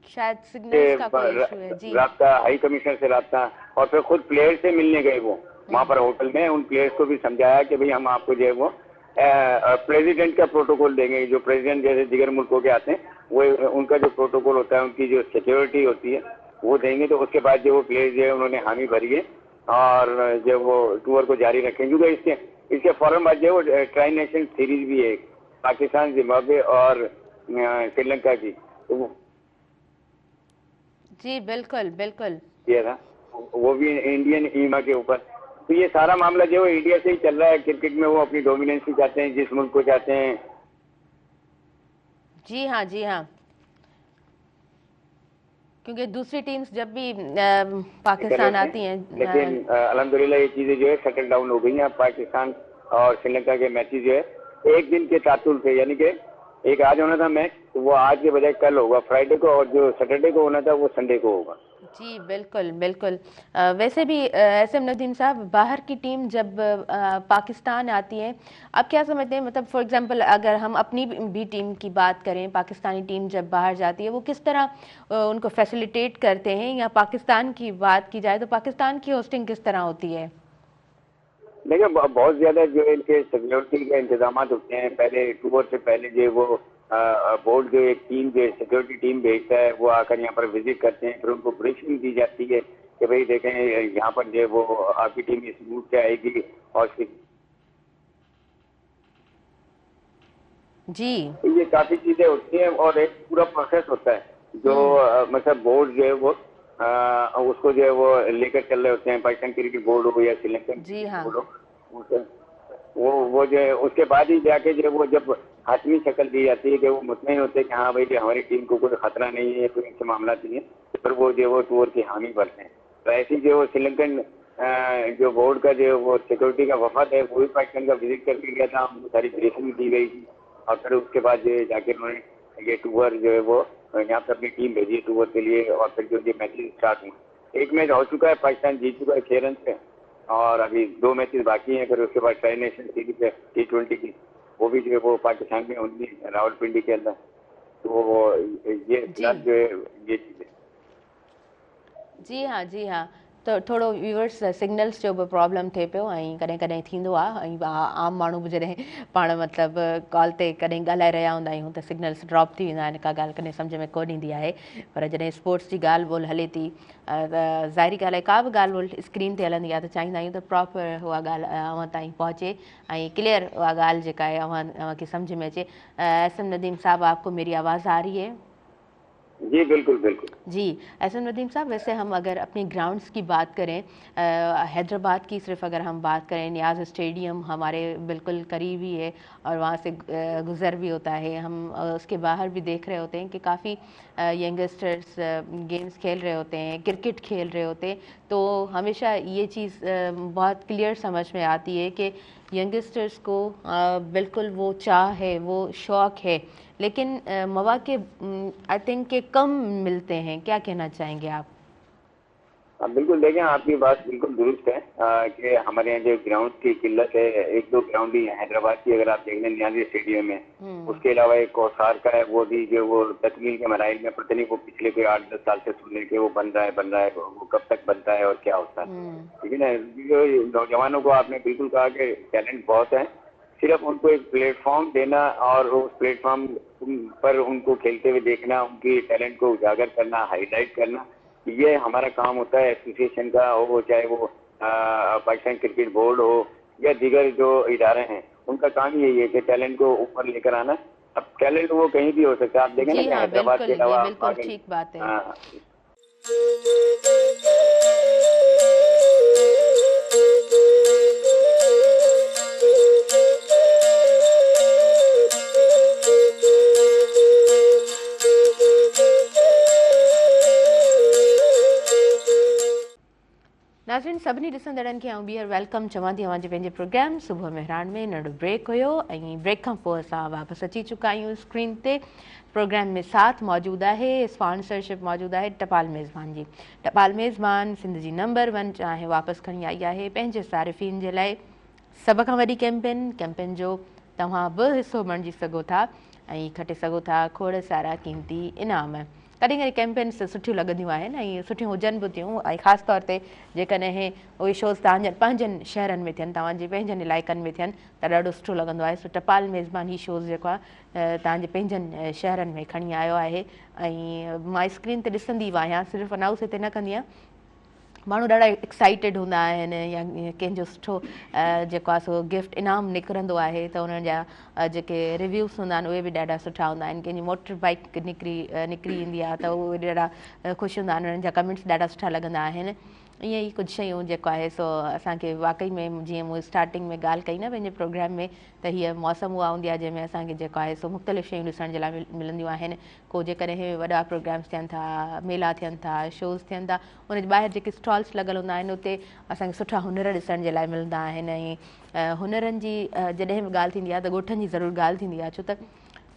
A: शायद सिग्नल्स का कोई इशू है। जी,
B: राब्ता हाई कमिश्नर से राब्ता, और फिर खुद प्लेयर से मिलने गए वो वहाँ पर होटल में, उन प्लेयर्स को भी समझाया कि भाई हम आपको जो है वो प्रेसिडेंट का प्रोटोकॉल देंगे, जो प्रेसिडेंट जैसे दिगर मुल्कों के आते हैं वो उनका जो प्रोटोकॉल होता है, उनकी जो सिक्योरिटी होती है वो देंगे। तो उसके बाद जो वो प्लेयर जो है उन्होंने हामी भरी है और जो वो टूर को जारी रखेंगे, क्योंकि इसके फौरन बाद जो वो ट्राई नेशन सीरीज भी है पाकिस्तान, जिम्बाब्वे और श्रीलंका की, तो
A: जी बिल्कुल बिल्कुल,
B: किया था, वो भी इंडियन ईमा के ऊपर। तो ये सारा मामला जो है इंडिया से ही चल रहा है। क्रिकेट में वो अपनी डोमिनेंसी चाहते हैं, जिस मुल्क को चाहते हैं।
A: जी हाँ, जी हाँ, क्योंकि दूसरी टीम्स जब भी पाकिस्तान आती हैं,
B: लेकिन अल्हम्दुलिल्लाह ये चीजें जो है सेटल डाउन हो गई हैं। पाकिस्तान और श्रीलंका के मैचेस जो है एक दिन के तातुल से, यानी कि एक आज होना था मैच, तो वो आज के बजाय कल होगा फ्राइडे को, और जो सैटरडे को होना था वो संडे को होगा।
A: जी बिल्कुल बिल्कुल। वैसे भी SM नदीम साहब, बाहर की टीम जब पाकिस्तान आती है, आप क्या समझते हैं, मतलब फॉर एग्जांपल अगर हम अपनी भी टीम की बात करें, पाकिस्तानी टीम जब बाहर जाती है वो किस तरह उनको फैसिलिटेट करते हैं, या पाकिस्तान की बात की जाए तो पाकिस्तान की होस्टिंग किस तरह होती है?
B: देखिए बहुत ज्यादा जो है इनके सिक्योरिटी के इंतजाम होते हैं। पहले टूर से पहले जो वो बोर्ड जो एक टीम जो सिक्योरिटी टीम भेजता है, वो आकर यहाँ पर विजिट करते हैं, फिर उनको ब्रीफिंग दी जाती है कि भाई देखें यहाँ पर जो वो आपकी टीम इस रूट से आएगी और
A: जी,
B: ये काफी चीजें होती हैं और एक पूरा प्रोसेस होता है जो मतलब बोर्ड जो है वो उसको जो है वो लेकर चल रहे होते हैं। पाकिस्तान क्रिकेट बोर्ड हो या श्रीलंकन
A: जी हाँ,
B: बोर्ड हो, वो जो है उसके बाद ही जाके जो है वो जब हाथमी शक्ल दी जाती है कि वो मुतमईन होते हैं कि हाँ भाई हमारी टीम को कोई खतरा नहीं है, कोई इनसे मामला नहीं है, तो फिर वो जो है वो टूर की हामी भरते हैं। तो ऐसी जो वो श्रीलंकन जो बोर्ड का जो वो सिक्योरिटी का वफद है वो भी पाकिस्तान का विजिट करके गया था, उनको सारी ब्रीफिंग दी गई थी, और फिर उसके बाद जो है जाके उन्होंने ये टूर जो है वो यहाँ पर अपनी टीम भेजी टूर के लिए, और फिर जो ये मैचेज स्टार्ट हुए। एक मैच हो चुका है, पाकिस्तान जीत चुका है 6 रन से, और अभी 2 मैचेस बाकी हैं। फिर उसके बाद ट्राई नेशन सीरीज है T20 की, वो भी जो है वो पाकिस्तान में होंगी रावलपिंडी के अंदर। तो ये फिलहाल जो है ये चीजें।
A: जी हाँ, जी हाँ, तो थोड़ो व्यूअर्स सिग्नल्स जो बि प्रॉब्लम थिए पियो, ऐं कॾहिं कॾहिं थींदो आहे, ऐं आम माण्हू बि जॾहिं पाण मतिलबु कॉल ते कॾहिं ॻाल्हाए रहिया हूंदा आहियूं त सिग्नल्स ड्रॉप थी वेंदा आहिनि, का ॻाल्हि कॾहिं सम्झ में कोन ईंदी आहे। पर जॾहिं स्पोर्ट्स जी ॻाल्हि ॿोल हले थी त ज़ाहिरी ॻाल्हि आहे, का बि ॻाल्हि ॿोल स्क्रीन ते हलंदी आहे त चाहींदा आहियूं त प्रॉपर उहा ॻाल्हि अव्हां ताईं पहुचे ऐं क्लियर उहा ॻाल्हि जेका आहे अव्हां खे सम्झ में अचे। SM नदीम साहब, आपको मेरी आवाज़ आ रही है?
B: जी बिल्कुल बिल्कुल।
A: जी, SM नदीम साहब, वैसे हम अगर अपनी ग्राउंड्स की बात करें, हैदराबाद की सिर्फ अगर हम बात करें, नियाज़ स्टेडियम हमारे बिल्कुल करीब ही है और वहाँ से गुज़र भी होता है। हम उसके बाहर भी देख रहे होते हैं कि काफ़ी यंगस्टर्स गेम्स खेल रहे होते हैं, क्रिकेट खेल रहे होते हैं। तो हमेशा ये चीज़ बहुत क्लियर समझ में आती है कि यंगस्टर्स को बिल्कुल वो चाह है, वो शौक़ है, लेकिन मौक़े आई थिंक के कम मिलते हैं। क्या कहना चाहेंगे आप?
B: बिल्कुल देखें, आपकी बात बिल्कुल दुरुस्त है कि हमारे यहाँ जो ग्राउंड की किल्लत है। 1-2 ग्राउंड ही है हैदराबाद की, अगर आप देख लें नियाज़ी स्टेडियम में। उसके अलावा एक कौसार का है, वो भी जो वो तकमील के मराइल में, पता नहीं वो पिछले कोई 8-10 साल से सुनने के वो बन रहा है, वो कब तक बनता है और क्या होता है, ठीक है ना। जो नौजवानों को आपने बिल्कुल कहा कि टैलेंट बहुत है, सिर्फ उनको एक प्लेटफॉर्म देना और उस प्लेटफॉर्म पर उनको खेलते हुए देखना, उनकी टैलेंट को उजागर करना, हाईलाइट करना, ये हमारा काम होता है एसोसिएशन का हो, चाहे वो पाकिस्तान क्रिकेट बोर्ड हो या दीगर जो इदारे हैं, उनका काम यही है कि टैलेंट को ऊपर लेकर आना। अब टैलेंट वो कहीं भी हो सकता है, आप देखें ना
A: जी
B: कि
A: हाँ,
B: हैदराबाद के
A: बिल्कुल, ये
B: अलावा
A: बिल्कुल ठीक बात है। नाज़रीन सभिनी ॾिसंदड़नि खे आउं ॿीहर वेलकम चवां थी अवांजे पंहिंजे प्रोग्राम सुबुह मेहरान में। नंढो ब्रेक हुयो ऐं ब्रेक खां पोइ असां वापसि अची चुका आहियूं स्क्रीन ते। प्रोग्राम में साथ मौजूदु आहे, स्पॉन्सरशिप मौजूदु आहे टपाल मेज़बान जी। टपाल मेज़बान सिंध जी नंबर 1 चाहे वापसि खणी आई आहे पंहिंजे सारिफ़ीन जे लाइ सभ खां वॾी कैंपेन जो तव्हां बि हिसो बणिजी सघो था ऐं खटे सघो था खोड़ सारा क़ीमती इनाम। कॾहिं कॾहिं कैंपेन्स सुठियूं लॻंदियूं आहिनि ऐं सुठियूं हुजनि बि थियूं ऐं ख़ासि तौर ते जेकॾहिं उहे शोज़ तव्हांजनि पंहिंजनि शहरनि में थियनि, तव्हांजे पंहिंजनि इलाइक़नि में थियनि त ॾाढो सुठो लॻंदो आहे। सो टपाल मेज़बान ही शोज़ जेको आहे तव्हांजे पंहिंजनि शहरनि में खणी आयो आहे ऐं मां स्क्रीन ते ॾिसंदी बि आहियां, सिर्फ़ु अनाउंस हिते न कंदी आहियां। माण्हू ॾाढा एक्साइटेड हूंदा आहिनि या कंहिंजो सुठो जेको आहे सो गिफ्ट इनाम निकिरंदो आहे त उन्हनि जा जेके रिव्यूज़ हूंदा आहिनि उहे बि ॾाढा सुठा हूंदा आहिनि। कंहिंजी मोटर बाइक निकिरी ईंदी आहे त उहे ॾाढा ख़ुशि हूंदा आहिनि, उन्हनि जा कमेंट्स ॾाढा सुठा लॻंदा आहिनि। ईअं ई कुझु शयूं जेको आहे सो असांखे वाक़ई में जीअं मूं स्टार्टिंग में ॻाल्हि कई न पंहिंजे प्रोग्राम में त हीअ मौसम उहा हूंदी आहे जंहिंमें असांखे जेको आहे सो मुख़्तलिफ़ शयूं ॾिसण जे लाइ मिलंदियूं आहिनि। को जेकॾहिं वॾा प्रोग्राम्स थियनि था, मेला थियनि था, शोज़ थियनि था, उनजे ॿाहिरि जेके स्टॉल्स लॻल हूंदा आहिनि उते असांखे सुठा हुनर ॾिसण जे लाइ मिलंदा आहिनि। ऐं हुनरनि जी जॾहिं बि ॻाल्हि थींदी आहे त ॻोठनि जी ज़रूरु ॻाल्हि थींदी आहे, छो त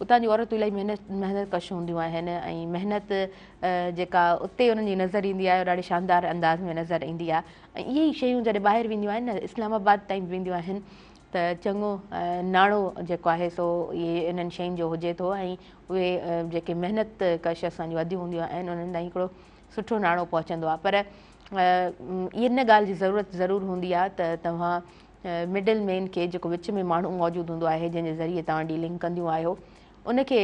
A: उतां जी औरतूं इलाही महिनत कश हूंदियूं आहिनि ऐं महिनत जेका उते उन्हनि जी नज़र ईंदी आहे ॾाढे शानदार अंदाज़ में नज़र ईंदी आहे। ऐं इहे ई शयूं जॾहिं ॿाहिरि वेंदियूं आहिनि न, इस्लामाबाद ताईं वेंदियूं आहिनि त चङो नाणो जेको आहे सो इहे इन्हनि शयुनि जो हुजे थो ऐं उहे जेके महिनत कश असांजूं वधियूं हूंदियूं आहिनि उन्हनि ताईं हिकिड़ो सुठो नाणो पहुचंदो आहे। पर इन ॻाल्हि जी ज़रूरत ज़रूरु हूंदी आहे त तव्हां मिडल मैन खे, जेको विच में माण्हू मौजूदु हूंदो आहे जंहिंजे ज़रिए तव्हां डीलिंग कंदियूं आहियो, उनखे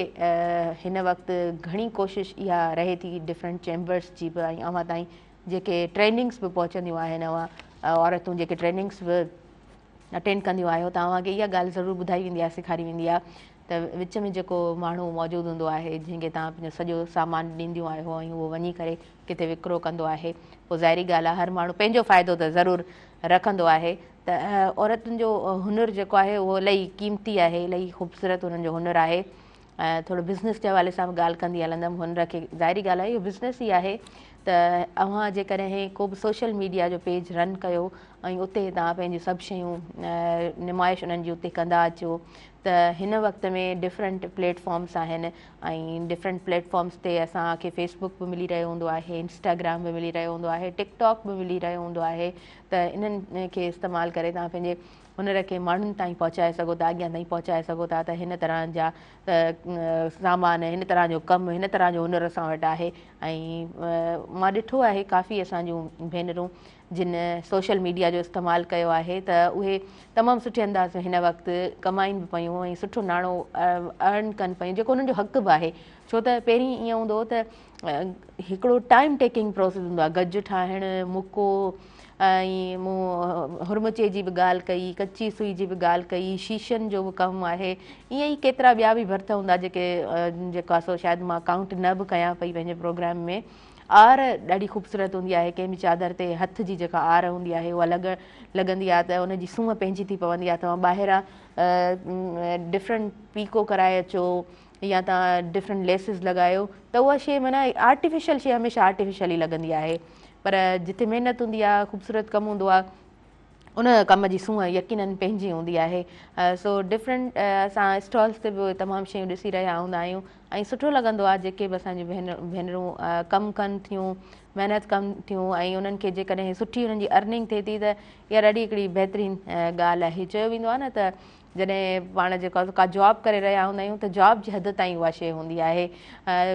A: हिन वक़्तु घणी कोशिशि इहा रहे थी डिफरेंट चैम्बर्स जी बि ऐं अव्हां ताईं जेके ट्रेनिंग्स बि पहुचंदियूं आहिनि, अव्हां औरतूं जेके ट्रेनिंग्स बि अटेंड कंदियूं आहियो, तव्हांखे इहा ॻाल्हि ज़रूरु ॿुधाई वेंदी आहे, सेखारी वेंदी आहे त विच में जेको माण्हू मौजूदु हूंदो आहे जंहिंखे तव्हां पंहिंजो सॼो सामान ॾींदियूं आहियो ऐं उहो वञी करे किथे विकिरो कंदो आहे, पोइ ज़ाहिरी ॻाल्हि आहे हर माण्हू पंहिंजो फ़ाइदो त ज़रूरु रखंदो आहे। त औरतुनि जो हुनर जेको आहे उहो इलाही क़ीमती आहे, इलाही ख़ूबसूरत हुननि जो हुनर आहे। थोरो बिज़नेस जे हवाले सां बि ॻाल्हि कंदी हलंदमि। हुनर खे ज़ाहिरी ॻाल्हि आहे इहो बिज़नेस ई आहे त अव्हां जेकॾहिं को बि सोशल मीडिया जो पेज रन कयो ऐं उते तव्हां पंहिंजी सभु शयूं नुमाइश उन्हनि जी उते कंदा अचो त हिन वक़्त में डिफरेंट प्लेटफॉर्म्स आहिनि ऐं डिफरेंट प्लेटफॉर्म्स ते असांखे फेसबुक बि मिली रहियो हूंदो आहे, इंस्टाग्राम बि मिली रहियो हूंदो आहे, टिकटॉक बि मिली रहियो हूंदो आहे। त इन्हनि खे इस्तेमालु करे तव्हां पंहिंजे हुनर खे माण्हुनि ताईं पहुचाए सघो था, अॻियां ताईं पहुचाए सघो था। त हिन तरह जा सामान, हिन तरह जो कमु, हिन तरह जो हुनर असां वटि आहे। ऐं मां ॾिठो आहे काफ़ी असांजूं भेनरूं जिन सोशल मीडिया जो इस्तेमालु कयो आहे त उहे तमामु सुठे अंदाज़ में हिन वक़्तु कमाइनि बि पियूं ऐं सुठो नाणो अर्न कनि पियूं, जेको उन्हनि जो हक़ बि आहे। छो त पहिरीं ईअं हूंदो हो त हिकिड़ो टाइम टेकिंग प्रोसेस हूंदो आहे, गजु ठाहिणु, मुको ऐं मूं हुरमुचे जी बि ॻाल्हि कई, कची सुई जी बि ॻाल्हि कई, शीशनि जो बि कमु आहे, ईअं ई केतिरा ॿिया बि भर्त हूंदा जेके जेको आहे सो शायदि मां काउंट न बि कयां पई पंहिंजे प्रोग्राम में। आर ॾाढी ख़ूबसूरत हूंदी आहे, कंहिं बि चादर ते हथ जी जेका आर हूंदी आहे उहा लॻंदी आहे त उनजी सूंहं पंहिंजी थी पवंदी आहे। तव्हां ॿाहिरां डिफरेंट पीको कराए अचो या तव्हां डिफरेंट लेसिस लॻायो त उहा शइ माना आर्टिफिशियल शइ हमेशह आर्टिफिशियल ई लॻंदी आहे। पर जिते महिनत हूंदी आहे, ख़ूबसूरत कमु हूंदो आहे, उन कम जी सूंहं यकीननि पंहिंजी हूंदी आहे। सो डिफरेंट असां स्टॉल्स ते बि तमामु शयूं ॾिसी रहिया हूंदा आहियूं ऐं सुठो लॻंदो आहे जेके बि असांजी भेनरूं कमु कनि थियूं, महिनत कनि थियूं ऐं उन्हनि खे जेकॾहिं सुठी उन्हनि जी अर्निंग थिए थी त इहा ॾाढी हिकिड़ी बहितरीनु ॻाल्हि आहे। चयो वेंदो आहे न त जॾहिं पाण जेको आहे का जॉब करे रहिया हूंदा आहियूं त जॉब जी हद ताईं उहा शइ हूंदी आहे।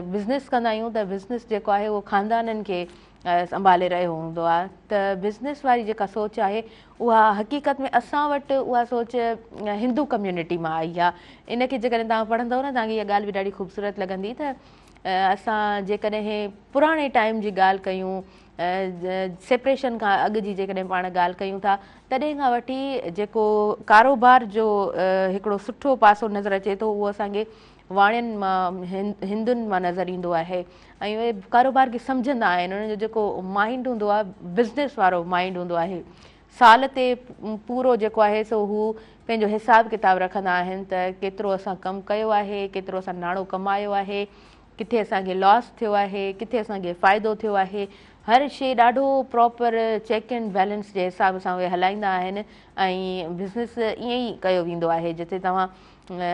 A: बिज़नेस कंदा आहियूं त बिज़नेस जेको आहे उहो ख़ानदाननि खे संभाले रहियो हूंदो आहे। त बिज़नेस वारी जेका सोच आहे उहा हक़ीक़त में असां वटि उहा सोच हिंदू कम्यूनिटी मां आई आहे। इनखे जेकॾहिं तव्हां पढ़ंदव न तव्हांखे इहा ॻाल्हि बि ॾाढी ख़ूबसूरत लॻंदी त असां जेकॾहिं पुराणे टाइम जी ॻाल्हि कयूं, सेपरेशन खां अॻु जी जेकॾहिं पाण ॻाल्हि कयूं था तॾहिं खां वठी जेको कारोबार जो हिकिड़ो सुठो पासो नज़र अचे थो उहो असांखे वाणियुनि मां हिंदुनि मां नज़र ईंदो आहे ऐं उहे कारोबार खे सम्झंदा आहिनि। उन्हनि जो जेको माइंड हूंदो आहे बिज़नेस वारो माइंड हूंदो आहे। साल ते पूरो जेको आहे सो हू पंहिंजो हिसाब किताब रखंदा आहिनि त केतिरो असां कमु कयो आहे, केतिरो असां नाणो कमायो आहे, किथे असांखे लॉस थियो आहे, किथे असांखे फ़ाइदो थियो आहे, हर शइ ॾाढो प्रॉपर चेक एंड बैलेंस जे हिसाब सां उहे हलाईंदा आहिनि। ऐं बिज़नेस ईअं ई कयो वेंदो आहे जिते तव्हां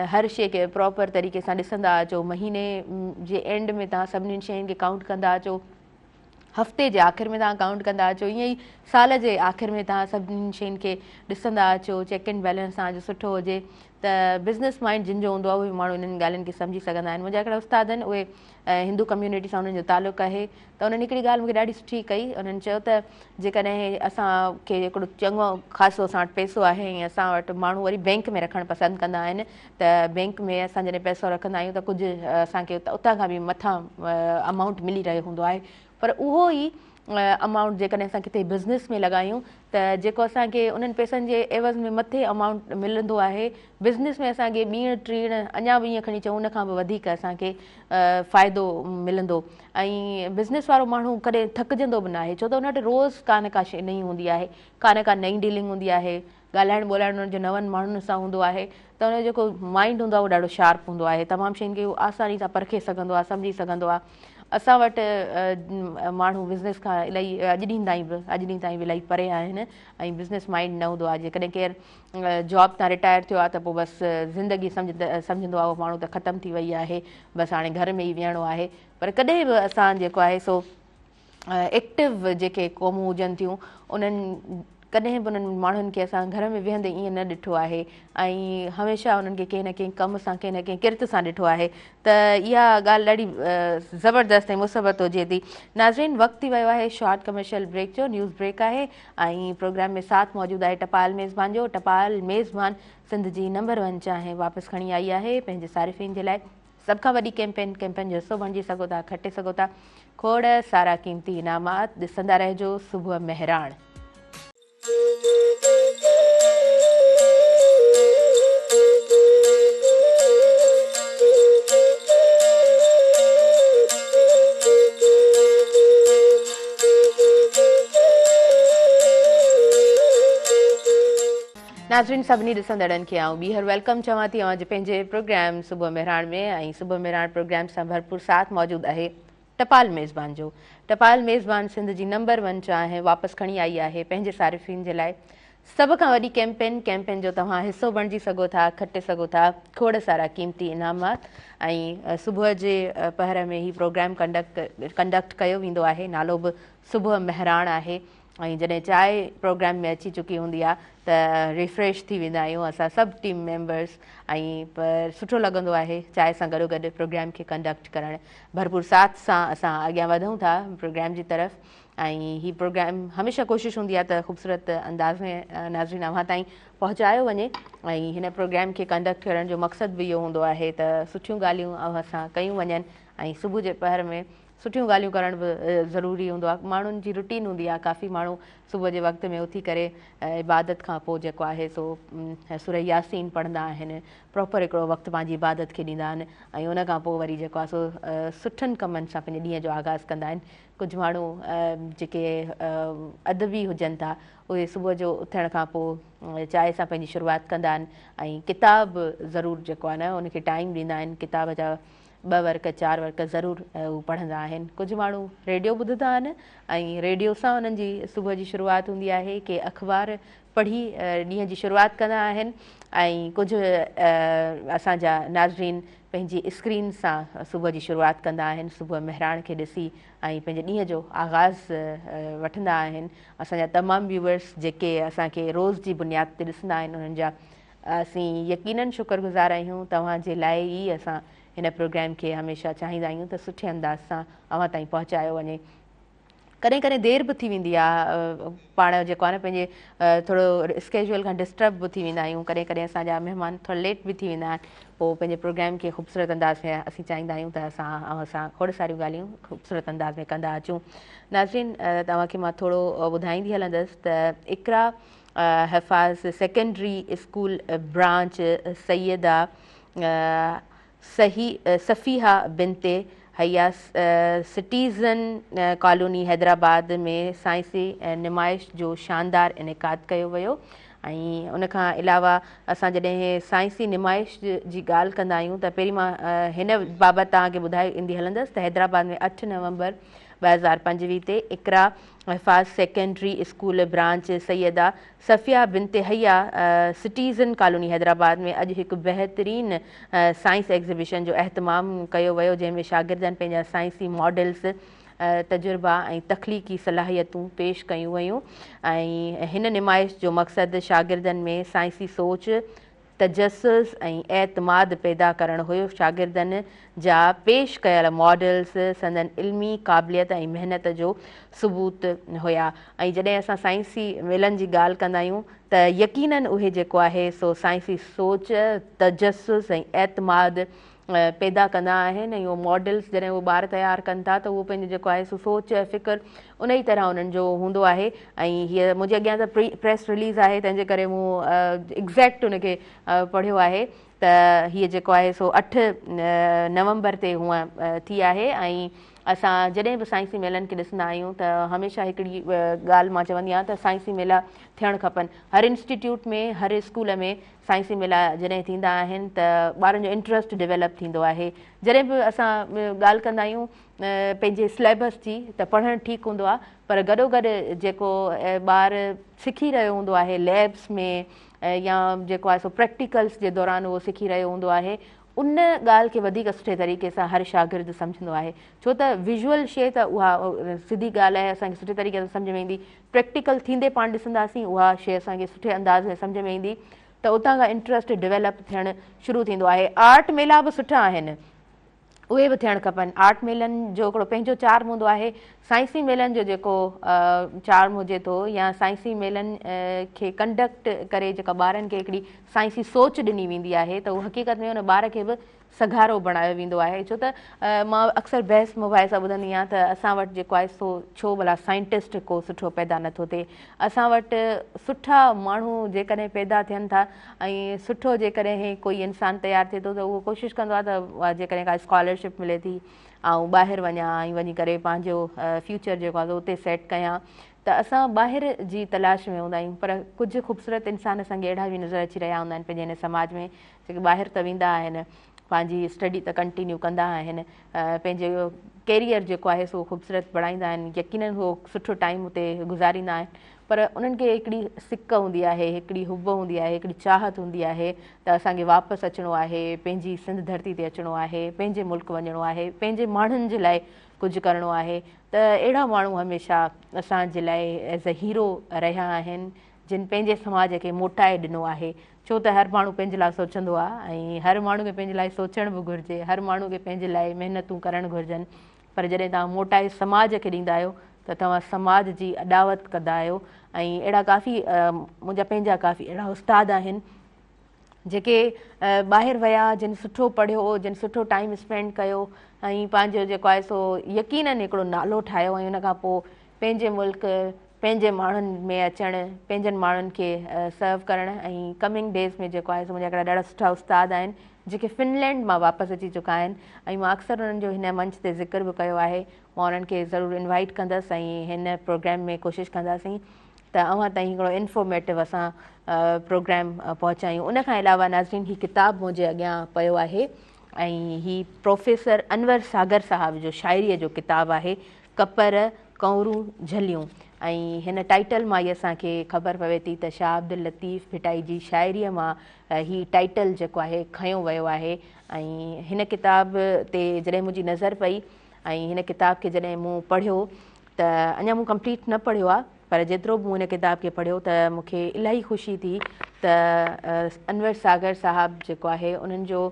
A: हर शइ खे प्रॉपर तरीक़े सां ॾिसंदा अचो, महीने जे एंड में तव्हां सभिनीनि शयुनि खे काउंट कंदा अचो, हफ़्ते जे आख़िर में तव्हां काउंट कंदा अचो, ईअं ई साल जे आख़िर में तव्हां सभिनीनि शयुनि खे ॾिसंदा अचो, चेक एंड बैलेंस तव्हांजो सुठो हुजे त बिज़नेस माइंड जिन जो हूंदो आहे उहे माण्हू इन्हनि ॻाल्हियुनि खे सम्झी सघंदा आहिनि। मुंहिंजा हिकिड़ा उस्ताद आहिनि, उहे हिंदू कम्यूनिटी सां उन्हनि जो तालुक़ु आहे, त उन्हनि हिकिड़ी ॻाल्हि मूंखे ॾाढी सुठी कई। उन्हनि चयो त जेकॾहिं असांखे हिकिड़ो चङो ख़ासो असां वटि पैसो आहे ऐं असां वटि माण्हू वरी बैंक में रखणु पसंदि कंदा आहिनि, त बैंक में असां जॾहिं पैसो रखंदा आहियूं त कुझु असांखे उतां खां बि मथां अमाउंट मिली रहियो हूंदो आहे, पर उहो ई अमाउंट जेकॾहिं असां किथे बिज़नेस में लॻायूं त जेको असांखे उन्हनि पैसनि जे एवज़ में मथे अमाउंट मिलंदो आहे, बिज़नेस में असांखे ॿीं टीं अञा बि ईअं खणी चऊं उन खां बि वधीक असांखे फ़ाइदो मिलंदो। ऐं बिज़नेस वारो माण्हू कॾहिं थकिजंदो बि न आहे, छो त उन वटि रोज़ु का न का शइ नई हूंदी आहे, का न का नई डीलिंग हूंदी आहे, ॻाल्हाइणु ॿोलाइणु उन्हनि जो नवनि माण्हुनि सां हूंदो आहे, त उनजो जेको माइंड हूंदो आहे उहो ॾाढो शार्प हूंदो आहे, तमामु शयुनि खे उहो आसानी सां परखे सघंदो आहे, सम्झी सघंदो आहे। असां वटि माण्हू बिज़नेस खां इलाही अॼु ॾींहं ताईं बि इलाही परे आहिनि ऐं बिज़नेस माइंड न हूंदो आहे। जेकॾहिं केरु जॉब तां रिटायर थियो आहे त पोइ बसि ज़िंदगी सम्झंदो आहे उहो माण्हू त ख़तमु थी वई आहे, बसि हाणे घर में ई विहणो आहे, पर कॾहिं बि असां जेको आहे सो एक्टिव जेके क़ौमूं हुजनि थियूं उन्हनि कॾहिं बि उन्हनि माण्हुनि खे असां घर में विहंदे ईअं न ॾिठो आहे ऐं हमेशह उन्हनि खे कंहिं न कंहिं कम सां कंहिं न कंहिं किर्त सां ॾिठो आहे, त इहा ॻाल्हि ॾाढी ज़बरदस्त ऐं मुसबत हुजे थी। नाज़रीन, वक़्तु थी वियो आहे शॉर्ट कमर्शियल ब्रेक जो, न्यूज़ ब्रेक आहे ऐं प्रोग्राम में साथ मौजूदु आहे टपाल मेज़बान जो। टपाल मेज़बान सिंध जी नंबर 1 चाहे वापसि खणी आई आहे पंहिंजे सारिफ़िन जे लाइ सभ खां वॾी कैंपेन जो हिसो बणिजी सघो था, खटे सघो था खोड़ सारा क़ीमती इनामात। ॾिसंदा रहिजो सुबुह मेहराण। नाज़रीन, सभिनी ॾिसंदड़नि खे आउं ॿीहर वेलकम चवां थी अवां जे पंहिंजे प्रोग्राम सुबुह मेहराण में। ऐं सुबुह मेहराण प्रोग्राम सां भरपूर साथ मौजूदु आहे टपाल मेज़बान जो। टपाल मेज़बान सिंध जी नंबर 1 चाहे वापसि खणी आई आहे पंहिंजे सारिफ़िन जे लाइ सभ खां वॾी कैंपेन जो तव्हां हिसो बणिजी सघो था, खटे सघो था खोड़ सारा क़ीमती इनामात। ऐं सुबुह जे पहर में ही प्रोग्राम कंडक्ट कयो वेंदो आहे, नालो बि सुबुह मेहराण आहे। ऐं जॾहिं चांहि प्रोग्राम में अची चुकी हूंदी आहे त रिफ्रेश थी वेंदा आहियूं असां सभु टीम मेंबर्स, ऐं पर सुठो लॻंदो आहे चांहि सां गॾो गॾु प्रोग्राम खे कंडक्ट करणु। भरपूर साथ सां असां अॻियां वधूं था प्रोग्राम जी तरफ़ ऐं हीउ प्रोग्राम हमेशह कोशिशि हूंदी आहे त ख़ूबसूरत अंदाज़ में नाज़रीन अव्हां ताईं पहुचायो वञे। ऐं हिन प्रोग्राम खे कंडक्ट करण जो मक़सदु बि इहो हूंदो आहे त सुठियूं ॻाल्हियूं अव्हां सां कयूं वञनि ऐं सुबुह जे पहर में सुठियूं ॻाल्हियूं करण बि ज़रूरी हूंदो आहे। माण्हुनि जी रुटीन हूंदी आहे, काफ़ी माण्हू सुबुह जे वक़्त में उथी करे इबादत खां पोइ जेको आहे सो सूरह यासीन पढ़ंदा आहिनि, प्रॉपर हिकिड़ो वक़्तु पंहिंजी इबादत खे ॾींदा आहिनि ऐं उन खां पोइ वरी जेको आहे सो सुठनि कमनि सां पंहिंजे ॾींहं जो आगाज़ कंदा आहिनि। कुझु माण्हू जेके अदबी हुजनि था उहे सुबुह जो उथण खां पोइ चांहि सां पंहिंजी शुरूआति कंदा आहिनि ऐं किताब ज़रूरु जेको आहे न उनखे टाइम ॾींदा आहिनि, किताब जा 2 वर्क 4 वर्क ज़रूरु हू पढ़ंदा आहिनि। कुझु माण्हू रेडियो ॿुधंदा आहिनि ऐं रेडियो सां उन्हनि जी सुबुह जी शुरूआति हूंदी आहे, के अख़बार पढ़ी ॾींहं जी शुरूआति कंदा आहिनि ऐं कुझु असांजा नाज़रीन पंहिंजी स्क्रीन सां सुबुह जी शुरूआति कंदा आहिनि, सुबुह मेहराण खे ॾिसी ऐं पंहिंजे ॾींहं जो आगाज़ वठंदा आहिनि। असांजा तमामु व्यूवर्स जेके असांखे रोज़ जी बुनियाद ते ॾिसंदा आहिनि उन्हनि जा असीं यकीनन शुक्रगुज़ार आहियूं। तव्हांजे लाइ ई असां हिन प्रोग्राम खे हमेशह चाहींदा आहियूं त सुठे अंदाज़ सां अव्हां ताईं पहुचायो वञे। कॾहिं कॾहिं देरि बि थी वेंदी आहे, पाण जेको आहे न पंहिंजे थोरो स्केड्यूल खां डिस्टर्ब बि थी वेंदा आहियूं, कॾहिं कॾहिं असांजा महिमान थोरा लेट बि थी वेंदा आहिनि, पोइ पंहिंजे प्रोग्राम खे ख़ूबसूरत अंदाज़ में असीं चाहींदा आहियूं त असां खोड़ सारियूं ॻाल्हियूं ख़ूबसूरत अंदाज़ में कंदा अचूं। नाज़रीन, तव्हांखे मां थोरो ॿुधाईंदी हलंदसि त इकरा हफ़ाज़ secondary school branch Syeda सफ़ीहा बिनते Haya citizen colony Hyderabad में साइंसी नुमाइश जो शानदार इनेकाद कयो वियो ऐं उन खां अलावा असां जॾहिं साइंसी निमाइश जी ॻाल्हि कंदा आहियूं त पहिरीं मां हिन बाबति तव्हांखे ॿुधाए ईंदी हलंदसि त हैदराबाद में 8 नवंबर 2025 ते Iqra Hifaz secondary school branch Syeda Safia Binte Haya citizen colony Hyderabad में अॼु हिकु बहितरीन साइंस एग्ज़िबिशन जो एहतमाम कयो वियो, जंहिंमें शागिर्दनि पंहिंजा साइंसी मॉडल्स तजुर्बा ऐं तख़लीक़ी सलाहियतूं पेश कयूं वयूं। ऐं हिन निमाइश जो मक़सदु शागिर्दनि में साइंसी सोच, तजसुस ऐं एतमाद पैदा करणु हुयो। शागिर्दनि जा पेश कयल मॉडल्स संदन इल्मी क़ाबिलियत ऐं महिनत जो सबूत हुया। ऐं जॾहिं असां साइंसी मेलनि जी ॻाल्हि कंदा आहियूं त यकीनन उहे जेको आहे सो साइंसी सोच, तजसुस ऐं एतमाद पैदा कंदा आहिनि। ऐं उहो मॉडल्स जॾहिं उहे ॿार तयारु कनि था त उहो पंहिंजो जेको आहे सो सोच ऐं फ़िक्र उन ई तरह उन्हनि जो हूंदो आहे। ऐं हीअ मुंहिंजे अॻियां त प्रेस रिलीज़ आहे, तंहिंजे करे मूं एग्ज़ैक्ट उनखे पढ़ियो आहे त हीअ जेको आहे सो 8 नवंबर ते हूअं थी आहे। ऐं असां जॾहिं बि साइंसी मेलनि खे ॾिसंदा आहियूं त हमेशह हिकिड़ी ॻाल्हि मां चवंदी आहियां त साइंसी मेला थियणु खपनि। हर इंस्टीट्यूट में, हर स्कूल में साइंसी मेला जॾहिं थींदा आहिनि त ॿारनि जो इंट्रस्ट डेवलप थींदो आहे। जॾहिं बि असां ॻाल्हि कंदा आहियूं पंहिंजे सिलेबस जी त पढ़णु ठीकु हूंदो आहे, पर गॾोगॾु जेको ॿार सिखी रहियो हूंदो आहे लैब्स में या जेको आहे सो प्रैक्टिकल्स जे दौरान उहो सिखी रहियो हूंदो आहे, उन ॻाल्हि खे वधीक सुठे तरीक़े सां हर शागिर्द सम्झंदो आहे। छो त विजुअल शइ त उहा सिधी ॻाल्हि आहे, असांखे सुठे तरीक़े सां सम्झ में ईंदी। प्रैक्टिकल थींदे पाण ॾिसंदासीं उहा शइ असांखे सुठे अंदाज़ में सम्झ में ईंदी, त उतां खां इंट्रस्ट डेवलप थियणु शुरू थींदो आहे। आर्ट मेला बि सुठा आहिनि, उहे बि थियणु खपनि। आर्ट मेलनि जो हिकिड़ो पंहिंजो चार्म हूंदो आहे, साइंसी मेलनि जो जेको चार्म हुजे थो या साइंसी मेलनि खे कंडक्ट करे जेका ॿारनि खे हिकिड़ी साइंसी सोच ॾिनी वेंदी आहे त उहो हक़ीक़त में उन ॿार खे बि सघारो बणायो वेंदो आहे। छो त मां अक्सर बहस मुबाहिस सां ॿुधंदी आहियां त असां वटि जेको आहे सो छो भला साइंटिस्ट को सुठो पैदा नथो थिए। असां वटि सुठा माण्हू जेकॾहिं पैदा थियनि था ऐं सुठो जेकॾहिं कोई इंसानु तयारु थिए थो त उहो कोशिशि कंदो आहे त जेकॾहिं का स्कॉलरशिप मिले थी ऐं ॿाहिरि वञा ऐं वञी करे पंहिंजो फ्यूचर जेको आहे उते सेट कयां, त असां ॿाहिरि जी तलाश में हूंदा आहियूं। पर कुझु ख़ूबसूरत इंसान असांखे अहिड़ा बि नज़र अची रहिया हूंदा आहिनि पंहिंजे हिन समाज में, जेके ॿाहिरि त वेंदा आहिनि, पंहिंजी स्टडी त कंटिन्यू कंदा आहिनि, पंहिंजो कैरियर जेको आहे सो ख़ूबसूरत बणाईंदा आहिनि, यकीननि उहो सुठो टाइम उते गुज़ारींदा आहिनि। पर उन्हनि खे हिकिड़ी सिक हूंदी आहे, हिकिड़ी हुब हूंदी आहे, हिकिड़ी चाहत हूंदी आहे त असांखे वापसि अचिणो आहे, पंहिंजी सिंध धरती ते अचिणो आहे, पंहिंजे मुल्क वञिणो आहे, पंहिंजे माण्हुनि जे लाइ कुझु करिणो आहे। त अहिड़ा माण्हू हमेशह असांजे लाइ एज़ अ हीरो रहिया आहिनि, जिन पंहिंजे समाज खे मोटाए ॾिनो आहे। छो त हर माण्हू पंहिंजे लाइ सोचंदो आहे ऐं हर माण्हू खे पंहिंजे लाइ सोचणु बि घुरिजे, हर माण्हू खे पंहिंजे लाइ महिनतूं करणु घुरिजनि। पर जॾहिं तव्हां मोटाए समाज खे ॾींदा आहियो त तव्हां समाज जी अॾावत कंदा आहियो। ऐं अहिड़ा काफ़ी मुंहिंजा पंहिंजा काफ़ी अहिड़ा उस्ताद आहिनि जेके ॿाहिरि विया, जिन सुठो पढ़ियो, जिन सुठो टाइम स्पेंड कयो ऐं पंहिंजो जेको आहे सो यकीननि हिकिड़ो नालो ठाहियो ऐं उन खां पोइ पंहिंजे मुल्क, पंहिंजे माण्हुनि में अचणु, पंहिंजनि माण्हुनि खे सर्व करणु। ऐं कमिंग डेज़ में जेको आहे सो मुंहिंजा हिकिड़ा ॾाढा सुठा उस्ताद आहिनि जेके फिनलैंड मां वापसि अची चुका आहिनि ऐं मां अक्सर उन्हनि जो हिन मंच ते ज़िक्र बि कयो आहे। मां उन्हनि खे ज़रूरु इनवाइट कंदसि ऐं हिन प्रोग्राम में कोशिशि कंदासीं त अव्हां ताईं हिकिड़ो इंफॉर्मेटिव असां प्रोग्राम पहुचायूं। उन खां अलावा नाज़रीन ही किताबु मुंहिंजे अॻियां पियो आहे ऐं ही प्रोफेसर अनवर सागर साहब जो शाइरीअ जो किताबु आहे, कपर कौरूं झलियूं। ऐं हिन टाइटल मां ई असांखे ख़बर पवे थी त शाह अब्दुल लतीफ़ भिटाई जी शाइरीअ मां ही टाइटल जेको आहे खयो वियो आहे। ऐं हिन किताब ते जॾहिं मुंहिंजी नज़र पई ऐं हिन किताब खे जॾहिं मूं पढ़ियो त अञा मूं कंप्लीट न पढ़ियो आहे, पर जेतिरो बि मूं हिन किताब खे पढ़ियो त मूंखे इलाही ख़ुशी थी त अनवर सागर साहब जेको आहे उन्हनि जो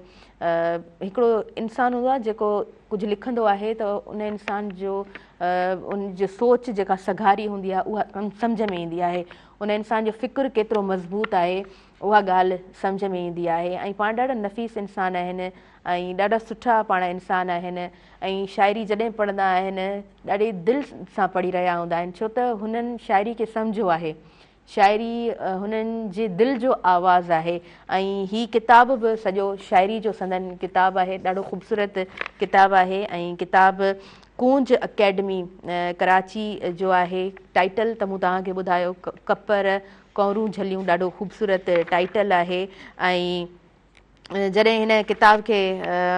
A: हिकिड़ो इंसानु हूंदो आहे जेको कुझु लिखंदो आहे त उन इंसान जो उन जो सोच जेका सघारी हूंदी आहे उहा सम्झ में ईंदी आहे। उन इंसान जो फ़िक्र केतिरो मज़बूत आहे उहा ॻाल्हि सम्झ में ईंदी आहे। ऐं पाण ॾाढा नफ़ीस इंसान आहिनि ऐं ॾाढा सुठा पाण इंसान आहिनि ऐं शाइरी जॾहिं पढ़ंदा आहिनि ॾाढी दिलि सां पढ़ी रहिया हूंदा आहिनि, छो त हुननि शाइरी खे सम्झो आहे। शाइरी हुननि जे दिलि जो आवाज़ु आहे ऐं ही किताब बि सॼो शाइरी जो संदन किताबु आहे, ॾाढो ख़ूबसूरत किताबु आहे। ऐं किताबु कूंज अकेडमी कराची जो आहे। टाइटल त मूं तव्हांखे ॿुधायो, कपर कौरूं झलियूं ॾाढो ख़ूबसूरत टाइटल आहे। ऐं जॾहिं हिन किताब खे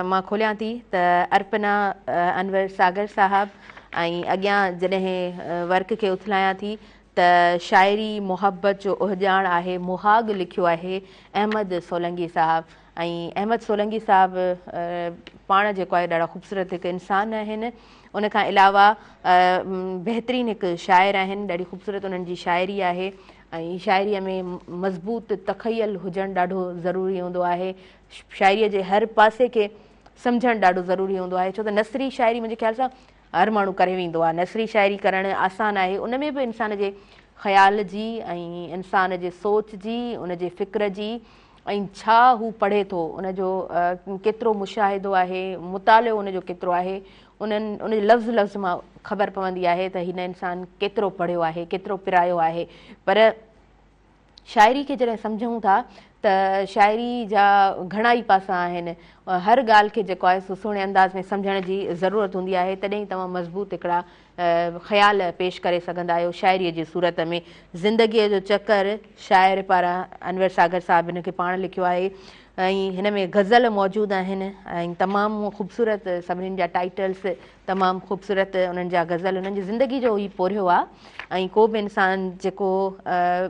A: मां खोलियां थी त अर्पना अनवर सागर साहब ऐं अॻियां जॾहिं वर्क खे उथलायां थी त शाइरी मुहबत जो उहिजाण आहे मुहाग लिखियो आहे अहमद सोलंगी साहब। ऐं अहमद सोलंगी साहब पाण जेको आहे ॾाढा ख़ूबसूरत हिकु इंसानु आहिनि। उन खां अलावा बहितरीनु हिकु शाइर आहिनि, ॾाढी ख़ूबसूरत उन्हनि जी शाइरी आहे। ऐं शाइरीअ में मज़बूत तख़यल हुजणु ॾाढो ज़रूरी हूंदो आहे। शाइरीअ जे हर पासे खे सम्झणु ॾाढो ज़रूरी हूंदो आहे, छो त नसरी शाइरी मुंहिंजे ख़्याल सां हर माण्हू करे वेंदो आहे। नसरी शाइरी करणु आसानु आहे, उन में बि इंसान जे ख़्याल जी ऐं इंसान जे सोच जी, उन जे फ़िक्र जी ऐं छा हू पढ़े थो उनजो केतिरो मुशाहिदो आहे, मुतालियो उनजो केतिरो आहे, उनजे लफ़्ज़ लफ़्ज़ मां ख़बर पवंदी आहे त हिन इंसानु केतिरो पढ़ियो आहे, केतिरो पिरायो आहे। पर शाइरी खे जॾहिं सम्झूं था त शाइरी जा घणा ई पासा आहिनि। हर ॻाल्हि खे जेको आहे सो सुहिणे अंदाज़ में सम्झण जी ज़रूरत हूंदी आहे, तॾहिं तव्हां मज़बूत हिकिड़ा ख़्याल पेश करे सघंदा आहियो शाइरीअ जी सूरत में। ज़िंदगीअ जो चकर शाइर पारां अनवर सागर साहिब हिन खे पाण लिखियो आहे। ऐं हिन में गज़ल मौजूदु आहिनि ऐं तमामु ख़ूबसूरत सभिनीनि जा टाइटल्स तमामु ख़ूबसूरत उन्हनि जा गज़ल उन्हनि जी ज़िंदगी जो ई पोरियो आहे। ऐं को बि इंसानु जेको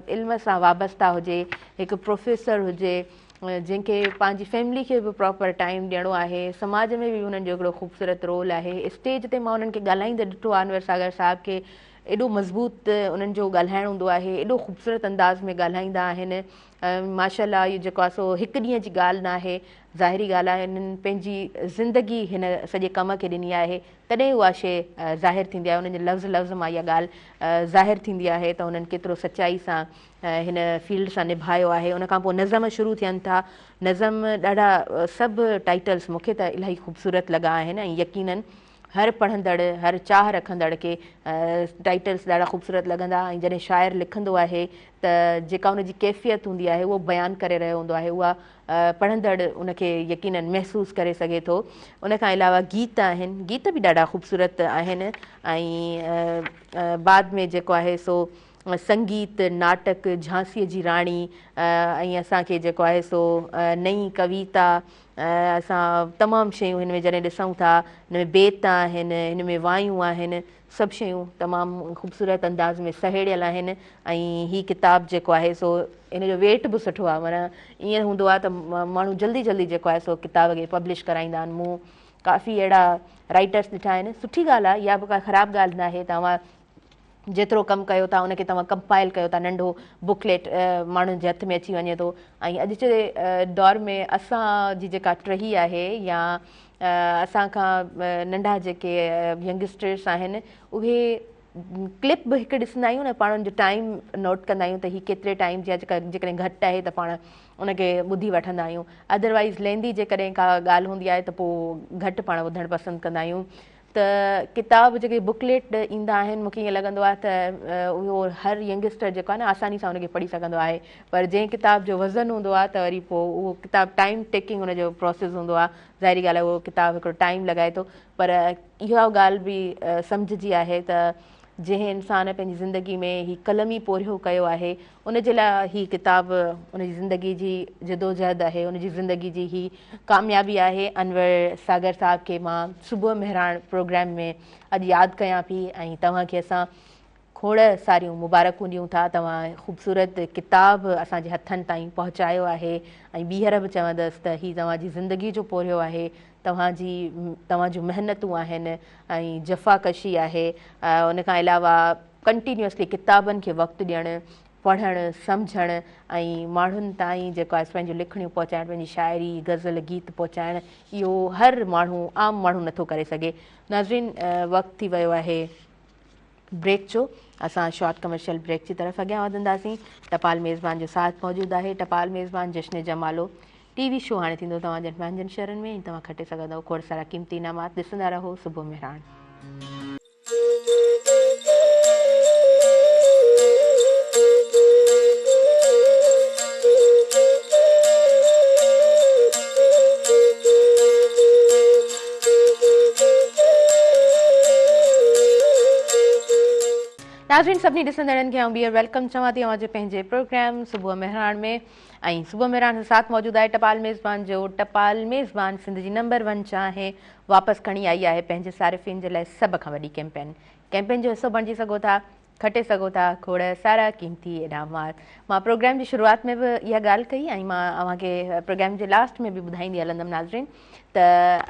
A: इल्म सां वाबस्ता हुजे, हिकु प्रोफेसर हुजे, जंहिंखे पंहिंजी फैमिली खे बि प्रॉपर टाइम ॾियणो आहे, समाज में बि हुननि जो हिकिड़ो ख़ूबसूरत रोल आहे। स्टेज ते मां उन्हनि खे ॻाल्हाईंदे ॾिठो आहे अनवर सागर साहिब खे, एॾो मज़बूत उन्हनि जो ॻाल्हाइणु हूंदो आहे, एॾो ख़ूबसूरत अंदाज़ में ॻाल्हाईंदा आहिनि। माशाल्लाह इहो जेको आहे सो हिकु ॾींहं जी ॻाल्हि न आहे, ज़ाहिरी ॻाल्हि आहे हिननि पंहिंजी ज़िंदगी हिन सॼे कम खे ॾिनी आहे, तॾहिं उहा शइ ज़ाहिर थींदी आहे, उन्हनि जे लफ़्ज़ लफ़्ज़ मां इहा ॻाल्हि ज़ाहिर थींदी आहे त हुननि केतिरो सचाई सां हिन फील्ड सां निभायो आहे। उन खां पोइ नज़म शुरू थियनि था, नज़म ॾाढा सभु टाइटल्स मूंखे त इलाही ख़ूबसूरत लॻा आहिनि ऐं यकीननि हर पढ़ंदड़, हर चाह रखंदड़ खे टाइटल्स ॾाढा ख़ूबसूरत लॻंदा। ऐं जॾहिं शाइर लिखंदो आहे त जेका उनजी कैफ़ियत हूंदी आहे उहो बयानु करे रहियो हूंदो आहे, उहा पढ़ंदड़ उनखे यकीननि महसूसु करे सघे थो। उन खां अलावा गीत आहिनि, गीत बि ॾाढा ख़ूबसूरत आहिनि। ऐं बाद में जेको आहे सो संगीत नाटक झांसीअ जी राणी ऐं असांखे जेको आहे सो नई कविता, असां तमामु शयूं हिन में जॾहिं ॾिसूं था, हिन में बेत आहिनि, हिन में वायूं आहिनि, सभु शयूं तमामु ख़ूबसूरत अंदाज़ में सहेड़ियल आहिनि। ऐं हीअ किताबु जेको आहे सो इन जो वेट बि सुठो आहे, माना ईअं हूंदो आहे त माण्हू जल्दी जल्दी जेको आहे सो किताब खे पब्लिश कराईंदा आहिनि। मूं काफ़ी अहिड़ा राइटर्स ॾिठा आहिनि, सुठी ॻाल्हि आहे, इहा बि का ख़राबु ॻाल्हि न आहे। तव्हां जेतिरो कमु कयो था उनखे तव्हां कंपाइल कयो था, नंढो बुकलेट माण्हुनि जे हथ में अची वञे थो। ऐं अॼु जे दौर में असांजी जेका टही आहे या असांखां नंढा जेके यंगस्टर्स आहिनि उहे क्लिप बि हिकु ॾिसंदा आहियूं न, पाण जो टाइम नोट कंदा आहियूं त हीअ केतिरे टाइम जी आहे, जेकॾहिं घटि आहे त पाण उनखे ॿुधी वठंदा आहियूं। अदरवाइज़ लेंदी जेकॾहिं का ॻाल्हि हूंदी आहे त पोइ घटि पाण ॿुधणु पसंदि कंदा आहियूं। त किताब जेके बुकलेट ईंदा आहिनि, मूंखे ईअं लॻंदो आहे त उहो हर यंगस्टर जेको आहे न आसानी सां उनखे पढ़ी सघंदो आहे। पर जंहिं किताब जो वज़न हूंदो आहे त वरी पोइ उहो किताबु टाइम टेकिंग उनजो प्रोसेस हूंदो आहे, ज़ाहिरी ॻाल्हि आहे उहो किताबु हिकिड़ो टाइम लॻाए थो। पर इहा ॻाल्हि बि सम्झिजी आहे त जंहिं इंसान पंहिंजी ज़िंदगी में ही कलमी पोरियो कयो आहे उनजे लाइ ही किताबु उनजी ज़िंदगी जी जदोजहद आहे, उनजी ज़िंदगी जी ही कामयाबी आहे। अनवर सागर साहब खे मां सुबुह मेहरान प्रोग्राम में अॼु यादि कयां पई ऐं तव्हांखे असां खोड़ सारियूं मुबारकूं ॾियूं था। तव्हां ख़ूबसूरत किताबु असांजे हथनि ताईं पहुचायो आहे ऐं ॿीहर बि चवंदसि त हीअ तव्हांजी ज़िंदगी जो पोरियो आहे, तव्हांजूं महिनतूं आहिनि ऐं जफ़ाकशी आहे। उन खां अलावा कंटिन्यूअसली किताबनि खे वक़्तु ॾियणु, पढ़णु, सम्झणु ऐं माण्हुनि ताईं जेको आहे पंहिंजूं लिखणियूं पहुचाइणु, पंहिंजी शाइरी गज़ल गीत पहुचाइणु, इहो हर माण्हू आम माण्हू नथो करे सघे। नाज़रीन, वक़्तु थी वियो आहे ब्रेक जो। असां शॉर्ट कमर्शियल ब्रेक जी तरफ़ अॻियां वधंदासीं। टपाल मेज़बान जो साथ मौजूदु आहे। टपाल मेज़बान जश्न जमालो टीवी शो हाणे थींदो तव्हांजे पंहिंजनि शहरनि में, ऐं तव्हां खटे सघंदव खोड़ सारा क़ीमती इनामात। ॾिसंदा रहो सुबुह मेहरान। नाज़रीन सभिनी ॾिसंदड़नि खे आउं ॿीहर वेलकम चवां थी अवां जे पंहिंजे प्रोग्राम सुबुह मेहरान में। ऐं सुबुह मेहरान साथ मौजूद आहे टपाल मेज़बान जो टपाल मेज़बान सिंध जी नंबर 1 चाहे वापसि खणी आई आहे पंहिंजे सारिफ़िन जे लाइ सभ खां वॾी कैंपेन जो हिसो बणिजी सघो था, खटे सघो था खोड़ सारा क़ीमती इनामात। मां प्रोग्राम जी शुरूआत में बि इहा ॻाल्हि कई ऐं मां अव्हांखे प्रोग्राम जे लास्ट में बि ॿुधाईंदी हलंदमि नाज़रीन त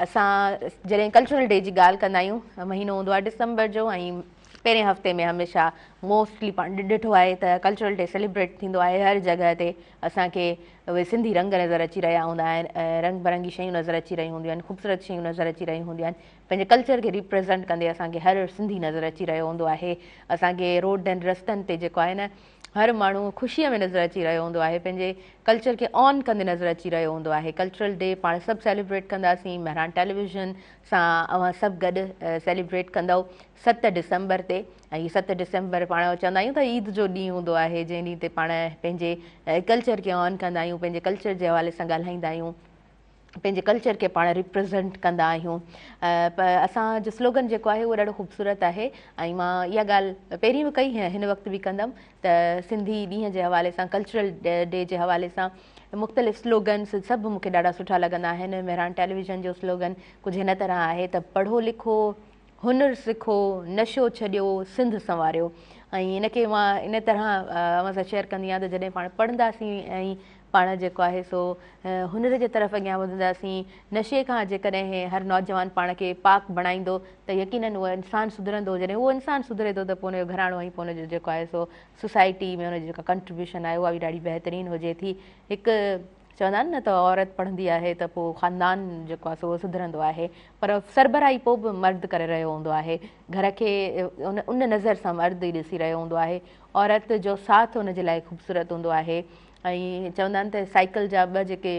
A: असां जॾहिं कल्चरल डे जी ॻाल्हि कंदा आहियूं, महीनो हूंदो आहे डिसंबर जो, ऐं पहिरें हफ़्ते में हमेशह मोस्टली पाण ॾिठो आहे त कल्चरल डे सेलिब्रेट थींदो आहे। हर जॻह ते असांखे उहे सिंधी रंग नज़र अची रहिया हूंदा आहिनि, रंग बिरंगी शयूं नज़र अची रहियूं हूंदियूं आहिनि, ख़ूबसूरत शयूं नज़र अची रहियूं हूंदियूं आहिनि। पंहिंजे कल्चर खे रिप्रेज़ेंट कंदे असांखे हर सिंधी नज़र अची रहियो हूंदो आहे। असांखे रोडनि रस्तनि ते जेको आहे न हर माण्हू ख़ुशीअ में नज़र अची रहियो हूंदो आहे, पंहिंजे कल्चर खे ऑन कंदे नज़र अची रहियो हूंदो आहे। कल्चरल डे पाण सभु सेलिब्रेट कंदासीं, मेहरान टेलीविज़न सां अव्हां सभु गॾु सेलिब्रेट कंदव 7 डिसंबर ते। ऐं 7 डिसंबर पाण चवंदा आहियूं त ईद जो ॾींहुं हूंदो आहे, जंहिं ॾींहं ते पाण पंहिंजे कल्चर खे ऑन कंदा आहियूं, पंहिंजे कल्चर जे हवाले सां ॻाल्हाईंदा आहियूं, पंहिंजे कल्चर खे पाण रिप्रेज़ेंट कंदा आहियूं। असांजो स्लोगन जेको आहे उहो ॾाढो ख़ूबसूरत आहे ऐं मां इहा ॻाल्हि पहिरीं बि कई हिन वक़्तु बि कंदमि त सिंधी ॾींहं जे हवाले सां, कल्चरल डे जे हवाले सां मुख़्तलिफ़ स्लोगन्स सभु मूंखे ॾाढा सुठा लॻंदा आहिनि। मेहरान टेलीविज़न जो स्लोगन कुझु हिन तरह आहे त पढ़ो लिखो, हुनर सिखो, नशो छॾियो, सिंध संवारियो। ऐं इनखे मां इन तरह अव्हां सां शेयर कंदी आहियां त जॾहिं पाण पढ़ंदासीं ऐं पाण जेको आहे सो हुनर जे तरफ़ अॻियां वधंदासीं, नशे खां जेकॾहिं हर नौजवान पाण खे पाक बणाईंदो त यकीनन उहो इंसानु सुधरंदो। जॾहिं उहो इंसानु सुधरे थो त पोइ हुनजो घराणो ऐं पोइ हुनजो जेको आहे सो सोसाइटी में हुनजी जेका कंट्रीब्यूशन आहे उहा बि ॾाढी बहितरीनु हुजे थी। हिकु चवंदा आहिनि न त औरत पढ़ंदी आहे त पोइ ख़ानदान जेको आहे सो उहो सुधरंदो आहे, पर सरबराही पोइ बि मर्द करे रहियो हूंदो आहे। घर खे उन नज़र सां मर्द ई ॾिसी रहियो हूंदो आहे। औरत जो साथ हुनजे लाइ ख़ूबसूरत हूंदो आहे। ऐं चवंदा आहिनि त साइकिल जा ॿ जेके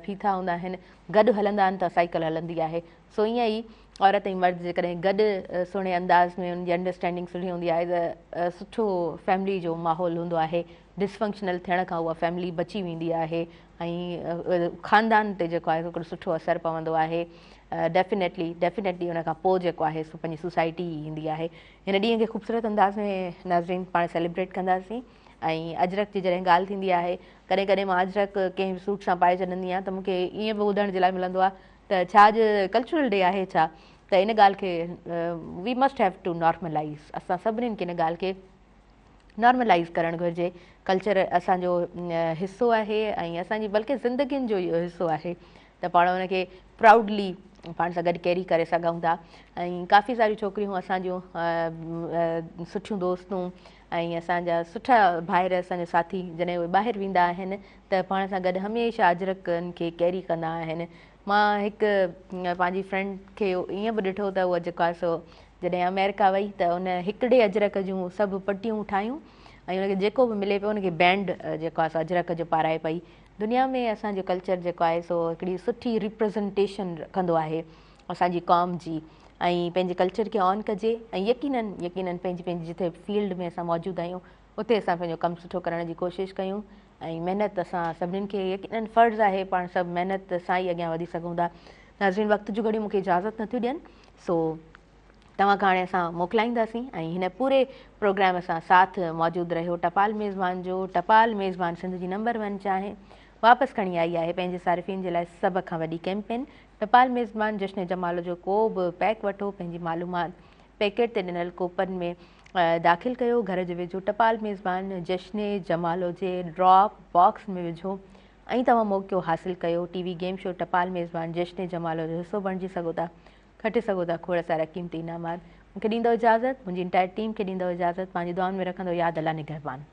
A: फीथा हूंदा आहिनि गॾु हलंदा आहिनि त साइकिल हलंदी आहे। सो ईअं ई औरत ऐं मर्द जेकॾहिं गॾु सुहिणे अंदाज़ में हुनजी अंडरस्टैंडिंग सुठी हूंदी आहे त सुठो फैमिली जो माहौल हूंदो आहे। डिसफंक्शनल थियण खां उहा फैमिली बची वेंदी आहे ऐं ख़ानदान ते जेको आहे हिकिड़ो सुठो असरु पवंदो आहे। डेफिनेटली हुन खां पोइ जेको आहे सो पंहिंजी सोसाइटी ईंदी आहे। हिन ॾींहं खे ख़ूबसूरत अंदाज़ में नाज़रीन पाण सेलिब्रेट कंदासीं। ऐं अजरक जी जॾहिं ॻाल्हि थींदी आहे, कॾहिं कॾहिं मां अजरक कंहिं सूट सां पाए छॾंदी आहियां त मूंखे ईअं बि ॿुधण जे लाइ मिलंदो आहे त छा अॼु कल्चरल डे आहे छा, त इन ॻाल्हि खे we must have to normalise. असां सभिनीनि खे इन ॻाल्हि खे नॉर्मलाइज़ करणु घुरिजे। कल्चर असांजो हिसो आहे ऐं असांजी बल्कि ज़िंदगियुनि जो इहो हिसो आहे त पाण हुनखे प्राउडली पाण सां गॾु कैरी करे सघूं था। ऐं काफ़ी सारियूं छोकिरियूं असांजूं सुठियूं दोस्तूं ऐं असांजा सुठा भाइर, असांजा साथी जॾहिं उहे ॿाहिरि वेंदा आहिनि त पाण सां गॾु हमेशह अजरकनि खे कैरी कंदा आहिनि। मां हिकु पंहिंजी फ्रेंड खे ईअं बि ॾिठो त उहा जेको आहे सो जॾहिं अमेरिका वई त उन हिकिड़े अजरक जूं सभु पटियूं ठाहियूं ऐं उनखे जेको बि मिले पियो उनखे बैंड जेको आहे सो अजरक जो पाराए पई। दुनिया में असांजो कल्चर जेको आहे सो हिकिड़ी सुठी रिप्रेज़ेंटेशन रखंदो आहे असांजी क़ौम जी। ऐं पंहिंजे कल्चर खे ऑन कजे ऐं यकीनन पंहिंजी जिथे फील्ड में असां मौजूदु आहियूं उते असां पंहिंजो कमु सुठो करण जी कोशिशि कयूं। ऐं महिनत असां सभिनीनि खे यकीनन फ़र्ज़ु आहे, पाण सभु महिनत सां ई अॻियां वधी सघूं था। नाज़रीन वक़्त जूं घड़ियूं मूंखे इजाज़त नथियूं ॾियनि, सो तव्हां खां हाणे असां मोकिलाईंदासीं ऐं हिन पूरे प्रोग्राम सां साथ मौजूदु रहियो टपाल मेज़बान जो। टपाल मेज़बान सिंध जी नंबर 1 चाहे वापसि खणी आई आहे पंहिंजे सारिफ़िन जे लाइ सभ खां वॾी कैंपेन। टपाल मेज़बान जश्न जमाल जो को बि पैक वठो, पंहिंजी मालूमात पैकेट ते ॾिनल कोपन में दाख़िल कयो, घर जे वेझो टपाल मेज़बान जश्न जमालो जे ड्रॉप बॉक्स में विझो ऐं तव्हां मौक़ो हासिलु कयो टीवी गेम शो टपाल मेज़बान जश्न जमालो जो हिसो बणिजी सघो था, खटे सघो था खोड़ सारा क़ीमती इनामात। मूंखे ॾींदो इजाज़त, मुंहिंजी इंटायर टीम खे ॾींदो इजाज़त, पंहिंजी दुआउनि में रखंदो, यादि अल्लाह निगहबान।